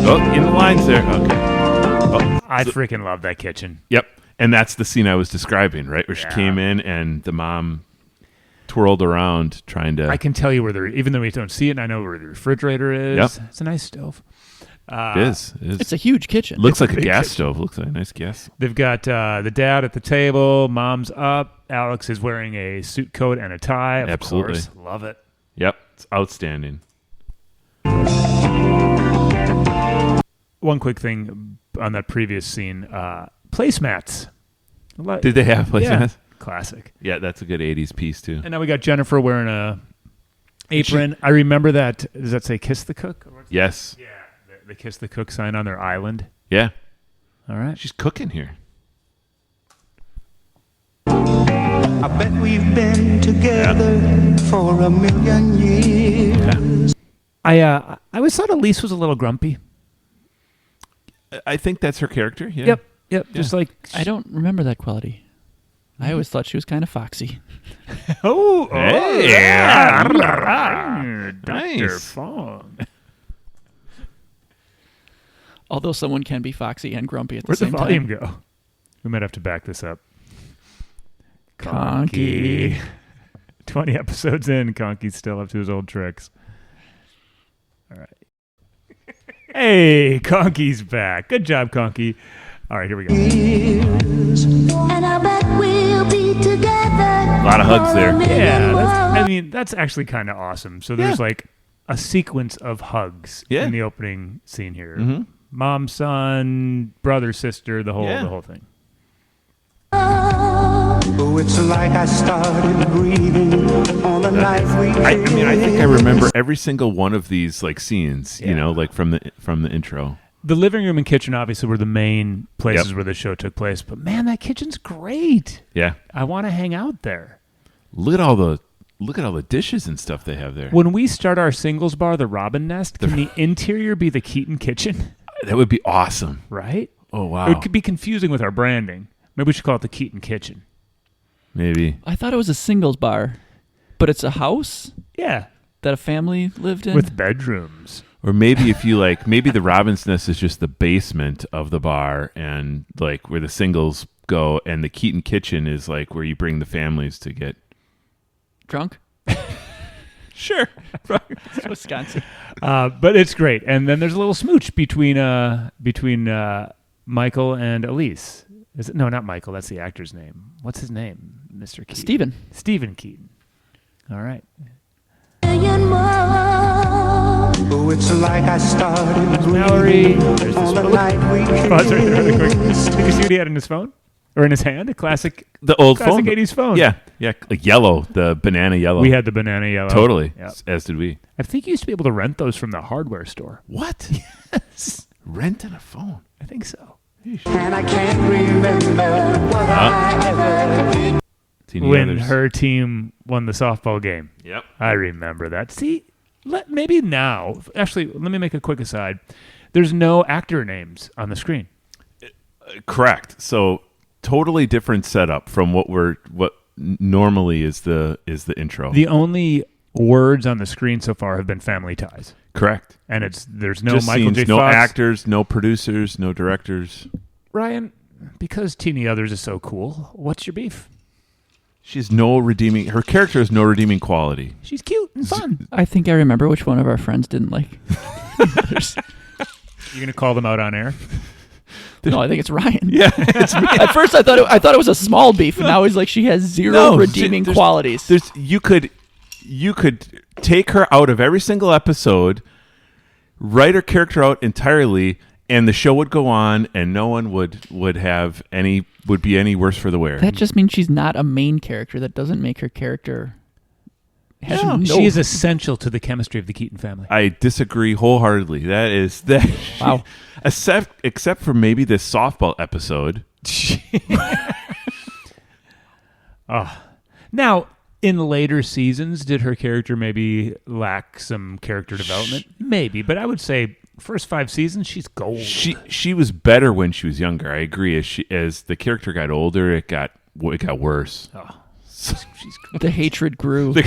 Speaker 2: Oh, in the lines there. Okay. Oh,
Speaker 1: I freaking love that kitchen.
Speaker 2: yep. And that's the scene I was describing, right? Where she
Speaker 1: Yeah.
Speaker 2: came in and the mom twirled around trying to.
Speaker 1: I can tell you where even though we don't see it, and I know where the refrigerator is.
Speaker 2: Yep.
Speaker 1: It's a nice stove.
Speaker 2: It is.
Speaker 3: It's a huge kitchen.
Speaker 2: Looks like a
Speaker 1: big
Speaker 2: gas
Speaker 1: kitchen.
Speaker 2: stove. Looks like a nice gas.
Speaker 1: They've got the dad at the table. Mom's up. Alex is wearing a suit coat and a tie. Of
Speaker 2: Absolutely.
Speaker 1: course. Love it.
Speaker 2: Yep. It's outstanding.
Speaker 1: One quick thing on that previous scene. Placemats.
Speaker 2: Did they have
Speaker 1: Yeah,
Speaker 2: placemats?
Speaker 1: classic.
Speaker 2: Yeah, that's a good 80s piece, too.
Speaker 1: And now we got Jennifer wearing a apron. I remember that. Does that say "Kiss the Cook"?
Speaker 2: Yes.
Speaker 1: Yeah, the "Kiss the Cook" sign on their island.
Speaker 2: Yeah.
Speaker 1: All right.
Speaker 2: She's cooking here.
Speaker 5: I bet we've been together for a million years.
Speaker 1: I always thought Elise was a little grumpy.
Speaker 2: I think that's her character. Yeah.
Speaker 1: Yep.
Speaker 2: Yeah.
Speaker 1: Just like
Speaker 3: I don't remember that quality. I always thought she was kind of foxy.
Speaker 2: Hey.
Speaker 1: yeah. Dr.
Speaker 2: Nice.
Speaker 1: Fong.
Speaker 3: Although someone can be foxy and grumpy at the
Speaker 1: Where'd the
Speaker 3: same
Speaker 1: volume
Speaker 3: time.
Speaker 1: go? We might have to back this up.
Speaker 3: Conky.
Speaker 1: 20 episodes in, Conky's still up to his old tricks. All right. Hey, Conky's back. Good job, Conky. All right, here we go.
Speaker 6: And I bet we'll be together.
Speaker 2: A lot of hugs there.
Speaker 1: Yeah, that's actually kind of awesome. So there's like a sequence of hugs in the opening scene here.
Speaker 2: Mm-hmm.
Speaker 1: Mom, son, brother, sister, the whole thing.
Speaker 5: Oh, it's like I started breathing on the night we
Speaker 2: I think I remember every single one of these like scenes, you know, like from the intro.
Speaker 1: The living room and kitchen obviously were the main places where the show took place. But man, that kitchen's great.
Speaker 2: Yeah.
Speaker 1: I want to hang out there.
Speaker 2: Look at all the dishes and stuff they have there.
Speaker 1: When we start our singles bar, the Robin Nest, can the interior be the Keaton Kitchen?
Speaker 2: That would be awesome.
Speaker 1: Right?
Speaker 2: Oh, wow.
Speaker 1: It could be confusing with our branding. Maybe we should call it the Keaton Kitchen.
Speaker 2: Maybe.
Speaker 3: I thought it was a singles bar, but it's a house
Speaker 1: Yeah.
Speaker 3: that a family lived in.
Speaker 1: With bedrooms.
Speaker 2: Or maybe if you like, maybe the Robin's Nest is just the basement of the bar and like where the singles go, and the Keaton Kitchen is like where you bring the families to get
Speaker 3: Drunk?
Speaker 2: Sure.
Speaker 3: It's Wisconsin.
Speaker 1: But it's great. And then there's a little smooch between Michael and Elise. Is it? No, not Michael. That's the actor's name. What's his name? Mr. Keaton.
Speaker 3: Steven.
Speaker 1: Stephen Keaton. All right.
Speaker 5: Oh, it's like I started breathing
Speaker 1: Mallory. There's this
Speaker 5: on the
Speaker 1: photo.
Speaker 5: night we
Speaker 1: Pause right there really quick. Did you see
Speaker 5: kissed.
Speaker 1: what he had in his phone? Or in his hand? A classic
Speaker 2: The old
Speaker 1: classic
Speaker 2: phone.
Speaker 1: 80s phone.
Speaker 2: Yeah. Yeah. Like yellow, the banana yellow.
Speaker 1: We had the banana yellow.
Speaker 2: Totally.
Speaker 1: Yep.
Speaker 2: As did we.
Speaker 1: I think you used to be able to rent those from the hardware store.
Speaker 2: What?
Speaker 1: Yes.
Speaker 2: Renting a phone.
Speaker 1: I think so.
Speaker 5: And I can't remember what I ever did.
Speaker 2: Teeny
Speaker 1: When
Speaker 2: others.
Speaker 1: her team won the softball game.
Speaker 2: Yep.
Speaker 1: I remember that. See, maybe now. Actually, let me make a quick aside. There's no actor names on the screen.
Speaker 2: Correct. So totally different setup from what normally is the intro.
Speaker 1: The only words on the screen so far have been family ties.
Speaker 2: Correct.
Speaker 1: And there's no
Speaker 2: Just
Speaker 1: Michael
Speaker 2: scenes,
Speaker 1: J.
Speaker 2: no
Speaker 1: Fox.
Speaker 2: actors, no producers, no directors.
Speaker 1: Ryan, because Teeny Others is so cool, what's your beef?
Speaker 2: Her character has no redeeming quality.
Speaker 1: She's cute and fun.
Speaker 3: I think I remember which one of our friends didn't like.
Speaker 1: You're going to call them out on air?
Speaker 3: No, I think it's Ryan.
Speaker 2: Yeah, it's me.
Speaker 3: At first, I thought it was a small beef, and now he's like, she has zero redeeming qualities.
Speaker 2: You could take her out of every single episode, write her character out entirely, and the show would go on, and no one would be any worse for the wear.
Speaker 3: That just means she's not a main character. That doesn't make her character.
Speaker 1: She is essential to the chemistry of the Keaton family.
Speaker 2: I disagree wholeheartedly. That.
Speaker 3: Wow.
Speaker 2: Except for maybe this softball episode.
Speaker 1: Now, in later seasons, did her character maybe lack some character development? Maybe, but I would say first 5 seasons, she's gold.
Speaker 2: She was better when she was younger. I agree. As the character got older, it got worse.
Speaker 1: Oh, she's
Speaker 3: The hatred grew.
Speaker 2: They're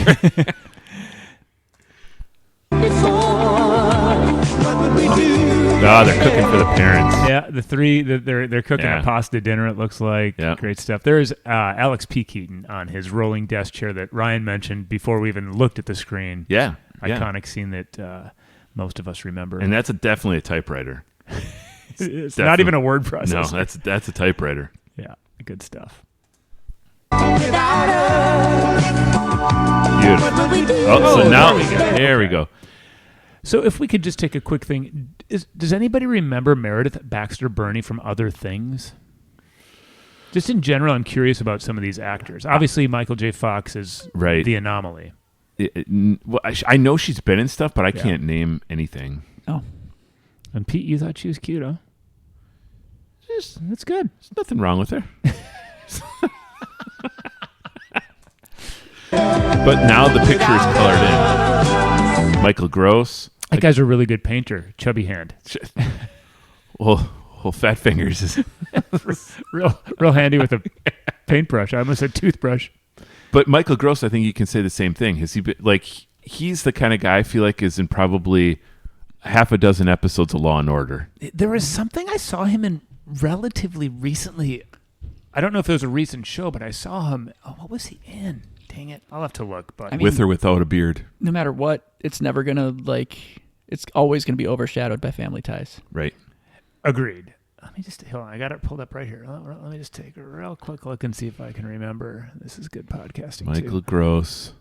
Speaker 2: cooking for the parents.
Speaker 1: Yeah, the three they're cooking a pasta dinner. It looks like great stuff. There's Alex P. Keaton on his rolling desk chair that Ryan mentioned before we even looked at the screen.
Speaker 2: Yeah,
Speaker 1: iconic scene that most of us remember.
Speaker 2: And that's definitely a typewriter.
Speaker 1: It's not even a word processor.
Speaker 2: No, that's a typewriter.
Speaker 1: Yeah, good stuff.
Speaker 2: Beautiful. Oh, so now there we go.
Speaker 1: So if we could just take a quick thing, does anybody remember Meredith Baxter Burney from Other Things? Just in general, I'm curious about some of these actors. Obviously, Michael J. Fox is
Speaker 2: Right.
Speaker 1: the anomaly.
Speaker 2: Well, I know she's been in stuff, but I can't name anything.
Speaker 3: Oh,
Speaker 1: And Pete, you thought she was cute, huh? That's good.
Speaker 2: There's nothing wrong with her. But now the picture is colored in. Michael Gross.
Speaker 1: That guy's a really good painter. Chubby hand.
Speaker 2: Well, Fat Fingers is.
Speaker 1: real handy with a paintbrush. I almost said toothbrush.
Speaker 2: But Michael Gross, I think you can say the same thing. Has he been, he's the kind of guy I feel like is in probably half a dozen episodes of Law and Order.
Speaker 1: There was something I saw him in relatively recently. I don't know if it was a recent show, but I saw him. Oh, what was he in? Dang it. I'll have to look. But
Speaker 3: I mean,
Speaker 2: With or without a beard.
Speaker 3: no matter what, it's never gonna it's always gonna be overshadowed by Family Ties.
Speaker 2: Right.
Speaker 1: agreed. Let me just hold on. I got it pulled up right here. Let me just take a real quick look and see if I can remember. This is good podcasting.
Speaker 2: Michael Gross.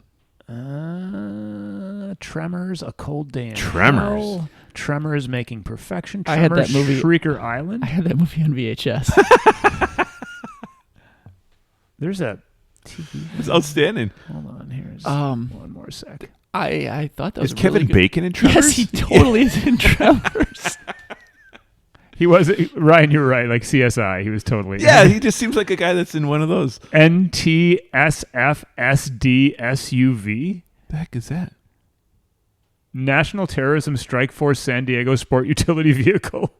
Speaker 1: Tremors, A Cold Day in
Speaker 2: Tremors.
Speaker 1: Hell. Tremors, Making Perfection.
Speaker 3: I
Speaker 1: Tremors,
Speaker 3: had that movie-
Speaker 1: Shrieker Island.
Speaker 3: I had that movie on VHS.
Speaker 1: There's a TV.
Speaker 2: It's outstanding.
Speaker 1: Hold on. Here's one more sec.
Speaker 3: I thought that was
Speaker 2: Is Kevin
Speaker 3: really good.
Speaker 2: Bacon in Tremors?
Speaker 3: Yes, he totally is in Tremors.
Speaker 1: He was, Ryan, you were right, like CSI. He was totally.
Speaker 2: Yeah, he just seems like a guy that's in one of those.
Speaker 1: NTSFSDSUV.
Speaker 2: The heck is that?
Speaker 1: National Terrorism Strike Force San Diego Sport Utility Vehicle.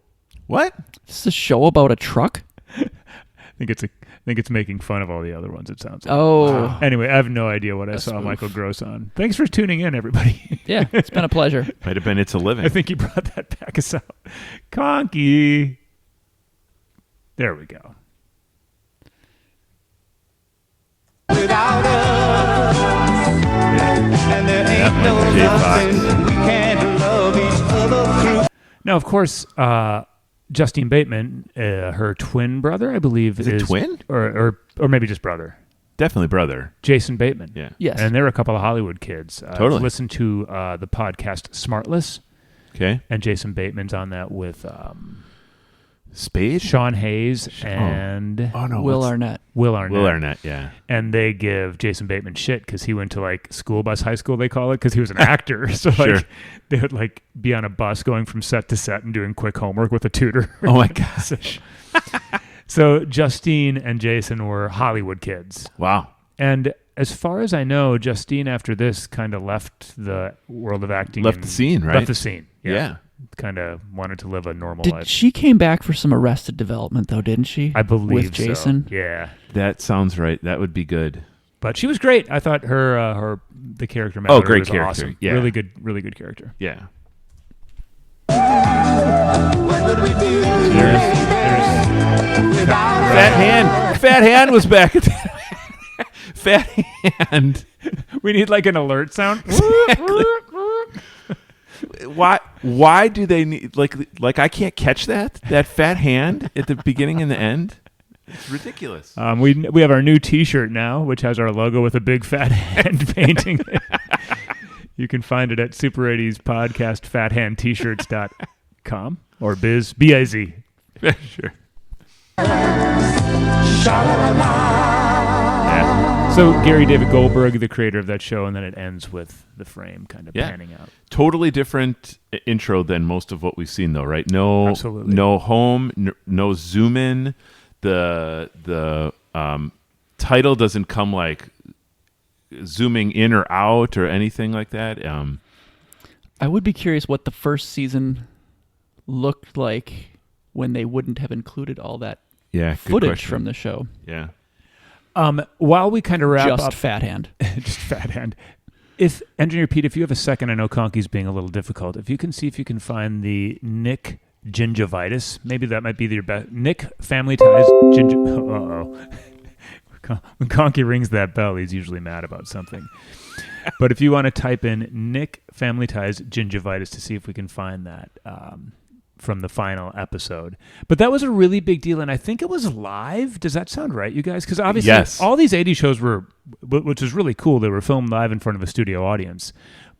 Speaker 2: What?
Speaker 3: This is a show about a truck?
Speaker 1: I think it's making fun of all the other ones, it sounds like.
Speaker 3: Oh.
Speaker 1: Anyway, I have no idea what I saw
Speaker 3: spoof.
Speaker 1: Michael Gross on. Thanks for tuning in, everybody.
Speaker 3: Yeah, it's been a pleasure.
Speaker 2: Might have been It's a Living.
Speaker 1: I think you brought that back us out. Conky. There we go.
Speaker 5: Without us, and there ain't no
Speaker 2: Michael J. Fox.
Speaker 5: nothing we can't love each other through.
Speaker 1: Now, of course, Justine Bateman, her twin brother, I believe,
Speaker 2: Is it twin?
Speaker 1: or maybe just brother.
Speaker 2: Definitely brother.
Speaker 1: Jason Bateman.
Speaker 2: Yeah.
Speaker 3: Yes.
Speaker 1: And they're a couple of Hollywood kids.
Speaker 2: Totally.
Speaker 1: Listen to the podcast Smartless,
Speaker 2: Okay.
Speaker 1: and Jason Bateman's on that with
Speaker 2: Spade?
Speaker 1: Sean Hayes and
Speaker 2: Oh, no.
Speaker 3: Will
Speaker 2: what's-
Speaker 3: Arnett.
Speaker 1: Will Arnett.
Speaker 2: Will Arnett, yeah.
Speaker 1: And they give Jason Bateman shit because he went to like school bus high school, they call it, because he was an actor. So
Speaker 2: Sure.
Speaker 1: like they would like be on a bus going from set to set and doing quick homework with a tutor.
Speaker 2: Oh, my gosh.
Speaker 1: So Justine and Jason were Hollywood kids.
Speaker 2: Wow.
Speaker 1: And as far as I know, Justine after this kind of left the world of acting.
Speaker 2: Left
Speaker 1: and
Speaker 2: the scene, right?
Speaker 1: Left the scene.
Speaker 2: Yeah.
Speaker 1: Kind of wanted to live a normal
Speaker 3: Did
Speaker 1: life.
Speaker 3: she came back for some Arrested Development though, didn't she?
Speaker 1: I believe
Speaker 3: with Jason.
Speaker 1: So. Yeah.
Speaker 2: That sounds right. That would be good.
Speaker 1: But she was great. I thought the character
Speaker 2: Oh, great
Speaker 1: was
Speaker 2: character.
Speaker 1: awesome.
Speaker 2: Yeah.
Speaker 1: Really good character.
Speaker 2: Yeah. Fat Hand was back at that. Fat Hand.
Speaker 1: We need like an alert sound.
Speaker 2: Why do they need like I can't catch that Fat Hand at the beginning and the end? It's ridiculous.
Speaker 1: We have our new T-shirt now, which has our logo with a big fat hand painting it. You can find it at Super 80s Podcast FatHandT-shirts.com or B-I-Z.
Speaker 2: Sure.
Speaker 1: Yeah. So Gary David Goldberg, the creator of that show, and then it ends with the frame kind of panning out.
Speaker 2: Totally different intro than most of what we've seen, though, right? No,
Speaker 1: Absolutely.
Speaker 2: no home, no zoom in. The title doesn't come like zooming in or out or anything like that.
Speaker 3: I would be curious what the first season looked like when they wouldn't have included all that
Speaker 2: Good
Speaker 3: footage
Speaker 2: question.
Speaker 3: from the show.
Speaker 2: Yeah.
Speaker 1: While we kind of wrap
Speaker 3: Just
Speaker 1: up,
Speaker 3: Fat Hand.
Speaker 1: just fat hand. If Engineer Pete, if you have a second, I know Conky's being a little difficult. If you can see if you can find the Nick gingivitis, maybe that might be your best. Nick Family Ties gingivitis. When Conky rings that bell, he's usually mad about something. But if you want to type in Nick Family Ties gingivitis to see if we can find that from the final episode. But that was a really big deal, and I think it was live. Does that sound right, you guys? Because obviously
Speaker 2: Yes.
Speaker 1: all these 80s shows were, which was really cool, they were filmed live in front of a studio audience.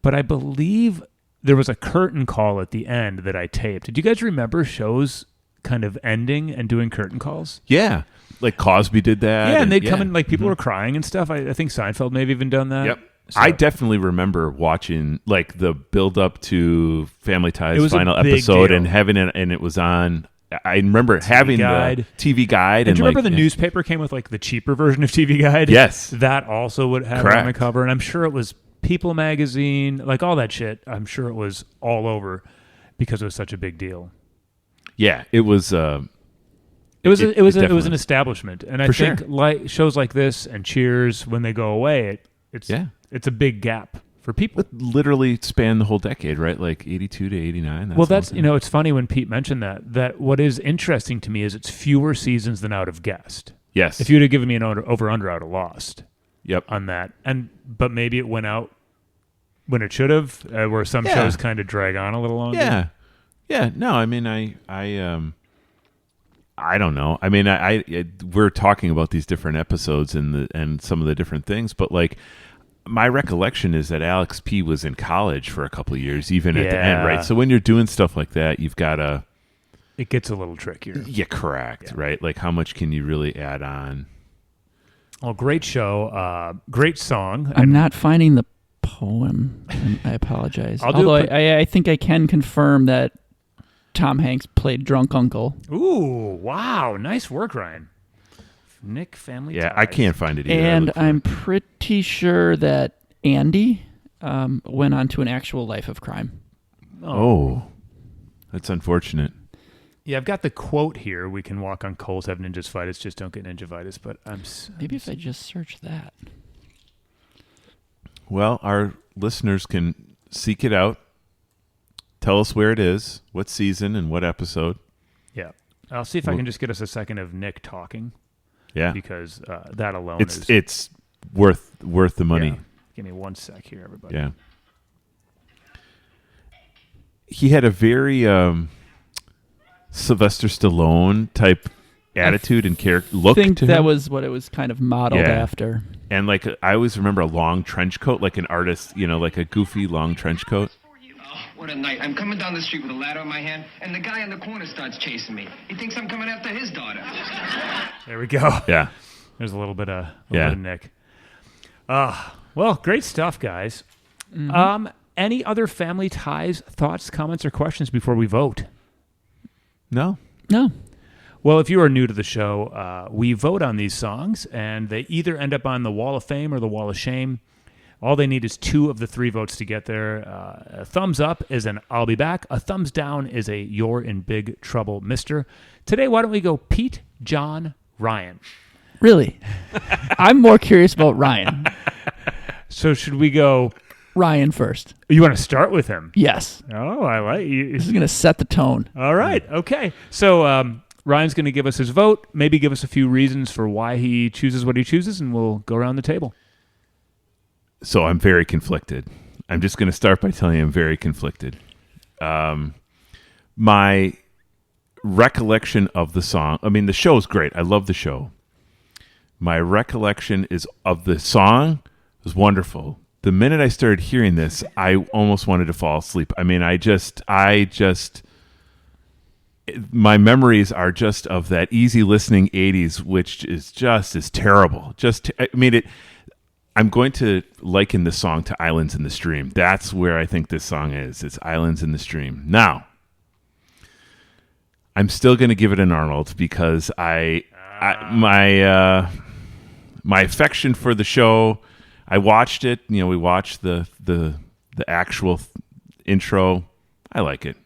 Speaker 1: But I believe there was a curtain call at the end that I taped. Did you guys remember shows kind of ending and doing curtain calls.
Speaker 2: Yeah. Like Cosby did that.
Speaker 1: Yeah, and they'd come in, like, people were crying and stuff. I think Seinfeld may have even done that.
Speaker 2: Yep.
Speaker 1: So,
Speaker 2: I definitely remember watching, like, the build-up to Family
Speaker 1: It
Speaker 2: Ties
Speaker 1: was a
Speaker 2: final
Speaker 1: big
Speaker 2: episode
Speaker 1: deal.
Speaker 2: and having it, and it was on. I remember having
Speaker 1: Guide.
Speaker 2: the TV Guide.
Speaker 1: And do you remember
Speaker 2: like,
Speaker 1: the newspaper came with, like, the cheaper version of TV Guide?
Speaker 2: Yes.
Speaker 1: That also would have it on the
Speaker 2: Correct.
Speaker 1: cover, and I'm sure it was People magazine, like all that shit. I'm sure it was all over because it was such a big deal.
Speaker 2: Yeah, it was.
Speaker 1: It was an
Speaker 2: definitely-
Speaker 1: establishment, and I
Speaker 2: For
Speaker 1: think
Speaker 2: sure.
Speaker 1: like shows like this and Cheers, when they go away, it's a big gap for people.
Speaker 2: It literally spanned the whole decade, right? Like 82 to 89.
Speaker 1: Well, that's it's funny when Pete mentioned that what is interesting to me is it's fewer seasons than Out of Guest.
Speaker 2: Yes.
Speaker 1: If you'd have given me an over-under, I would have lost.
Speaker 2: Yep.
Speaker 1: On that, but maybe it went out when it should have, where some shows kind of drag on a little longer.
Speaker 2: Yeah. No, I mean, I don't know. I mean, we're talking about these different episodes and some of the different things, but like my recollection is that Alex P was in college for a couple of years, even at the end, right? So when you're doing stuff like that, you've got to.
Speaker 1: It gets a little trickier.
Speaker 2: Yeah, correct. Yeah. Right. Like, how much can you really add on?
Speaker 1: Well, great show, great song.
Speaker 3: I'm not finding the poem, and I apologize. Although I think I can confirm that Tom Hanks played Drunk Uncle.
Speaker 1: Ooh, wow. Nice work, Ryan. Nick Family Ties.
Speaker 2: I can't find it either.
Speaker 3: And I'm pretty sure that Andy went on to an actual life of crime.
Speaker 2: Oh, that's unfortunate.
Speaker 1: Yeah, I've got the quote here. We can walk on coals, have ninjas fight us, just don't get ninja-vitis. But
Speaker 3: maybe if I just search that.
Speaker 2: Well, our listeners can seek it out. Tell us where it is, what season, and what episode.
Speaker 1: Yeah. I'll see if I can just get us a second of Nick talking.
Speaker 2: Yeah.
Speaker 1: Because that alone
Speaker 2: it's worth the money.
Speaker 1: Yeah. Give me 1 sec here, everybody.
Speaker 2: Yeah. He had a very Sylvester Stallone type attitude and character look.
Speaker 3: I think
Speaker 2: to
Speaker 3: that
Speaker 2: him.
Speaker 3: was what it was kind of modeled after.
Speaker 2: And like I always remember a long trench coat, like an artist, like a goofy long trench coat.
Speaker 7: What a night. I'm coming down the street with a ladder in my hand, and the guy on the corner starts chasing me. He thinks I'm coming after his daughter.
Speaker 1: There we go.
Speaker 2: Yeah.
Speaker 1: There's a little bit of Nick. Well, great stuff, guys. Mm-hmm. Any other Family Ties thoughts, comments, or questions before we vote?
Speaker 2: No.
Speaker 1: Well, if you are new to the show, we vote on these songs, and they either end up on the Wall of Fame or the Wall of Shame. All they need is 2 of the 3 votes to get there. A thumbs up is an I'll be back. A thumbs down is a you're in big trouble, mister. Today, why don't we go Pete, John, Ryan?
Speaker 3: Really? I'm more curious about Ryan.
Speaker 1: So should we go
Speaker 3: Ryan first?
Speaker 1: You want to start with him?
Speaker 3: Yes.
Speaker 1: Oh, I like you.
Speaker 3: This is going to set the tone.
Speaker 1: All right. Okay. So Ryan's going to give us his vote, maybe give us a few reasons for why he chooses what he chooses, and we'll go around the table.
Speaker 2: So I'm very conflicted. I'm just going to start by telling you I'm very conflicted. My recollection of the song, I mean, the show is great. I love the show. My recollection of the song was wonderful. The minute I started hearing this, I almost wanted to fall asleep. I mean, my memories are just of that easy listening 80s, which is terrible. I'm going to liken the song to Islands in the Stream. That's where I think this song is. It's Islands in the Stream. Now, I'm still going to give it an Arnold because my affection for the show, I watched it. We watched the actual intro. I like it.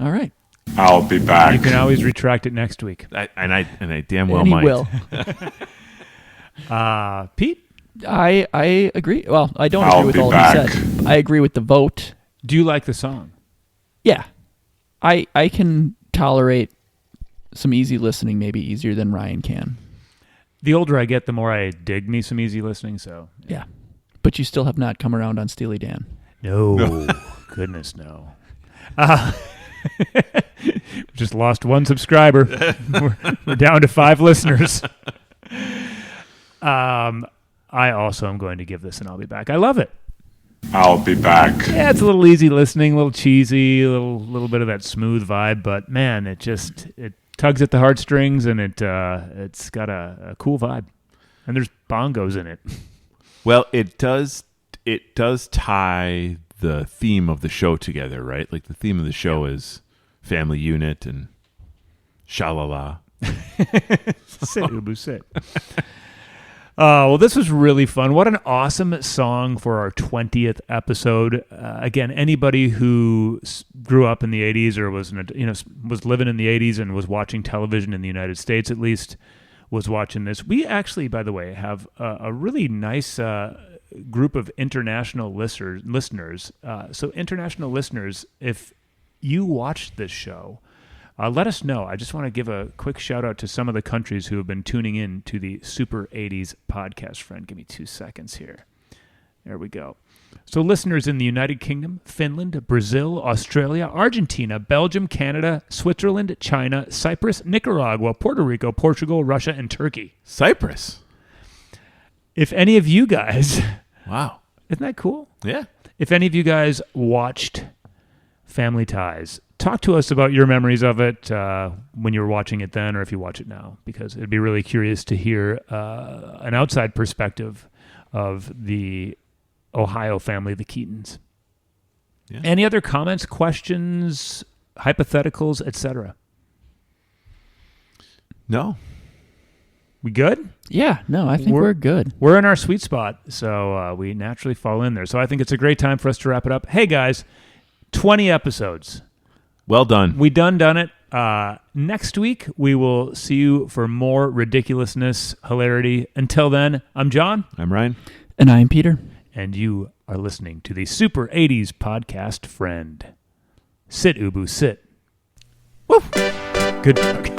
Speaker 3: All right.
Speaker 8: I'll be back.
Speaker 1: You can always retract it next week.
Speaker 2: I damn well
Speaker 3: and he
Speaker 2: might.
Speaker 3: will.
Speaker 1: Pete?
Speaker 3: I agree. Well, I don't agree with all he said. I agree with the vote.
Speaker 1: Do you like the song?
Speaker 3: Yeah. I can tolerate some easy listening, maybe easier than Ryan can.
Speaker 1: The older I get, the more I dig me some easy listening, so...
Speaker 3: Yeah. But you still have not come around on Steely Dan.
Speaker 1: No. Goodness, no. Just lost 1 subscriber. We're down to 5 listeners. I also am going to give this an I'll be back. I love it.
Speaker 8: I'll be back.
Speaker 1: Yeah, it's a little easy listening, a little cheesy, a little bit of that smooth vibe, but man, it tugs at the heartstrings, and it's got a cool vibe. And there's bongos in it.
Speaker 2: Well, it does tie the theme of the show together, right? Like the theme of the show is family unit and shalala.
Speaker 1: Sit, Ubu, sit. Well, this was really fun. What an awesome song for our 20th episode. Again, anybody who grew up in the 80s or was living in the 80s and was watching television in the United States, at least, was watching this. We actually, by the way, have a really nice group of international listeners. So international listeners, if you watched this show, let us know. I just want to give a quick shout out to some of the countries who have been tuning in to the Super 80s podcast, friend. Give me 2 seconds here. There we go. So listeners in the United Kingdom, Finland, Brazil, Australia, Argentina, Belgium, Canada, Switzerland, China, Cyprus, Nicaragua, Puerto Rico, Portugal, Russia, and Turkey.
Speaker 2: Cyprus.
Speaker 1: If any of you guys...
Speaker 2: Wow.
Speaker 1: Isn't that cool?
Speaker 2: Yeah.
Speaker 1: If any of you guys watched Family Ties, talk to us about your memories of it when you were watching it then, or if you watch it now, because it'd be really curious to hear an outside perspective of the Ohio family, the Keatons. Yeah. Any other comments, questions, hypotheticals, etc.? No. We good?
Speaker 3: Yeah, no, I think we're good.
Speaker 1: We're in our sweet spot, so we naturally fall in there. So I think it's a great time for us to wrap it up. Hey, guys, 20 episodes.
Speaker 2: Well done.
Speaker 1: We done it. Next week, we will see you for more ridiculousness, hilarity. Until then, I'm John.
Speaker 2: I'm Ryan.
Speaker 3: And I'm Peter.
Speaker 1: And you are listening to the Super 80s podcast, friend. Sit, Ubu, sit. Woo! Good.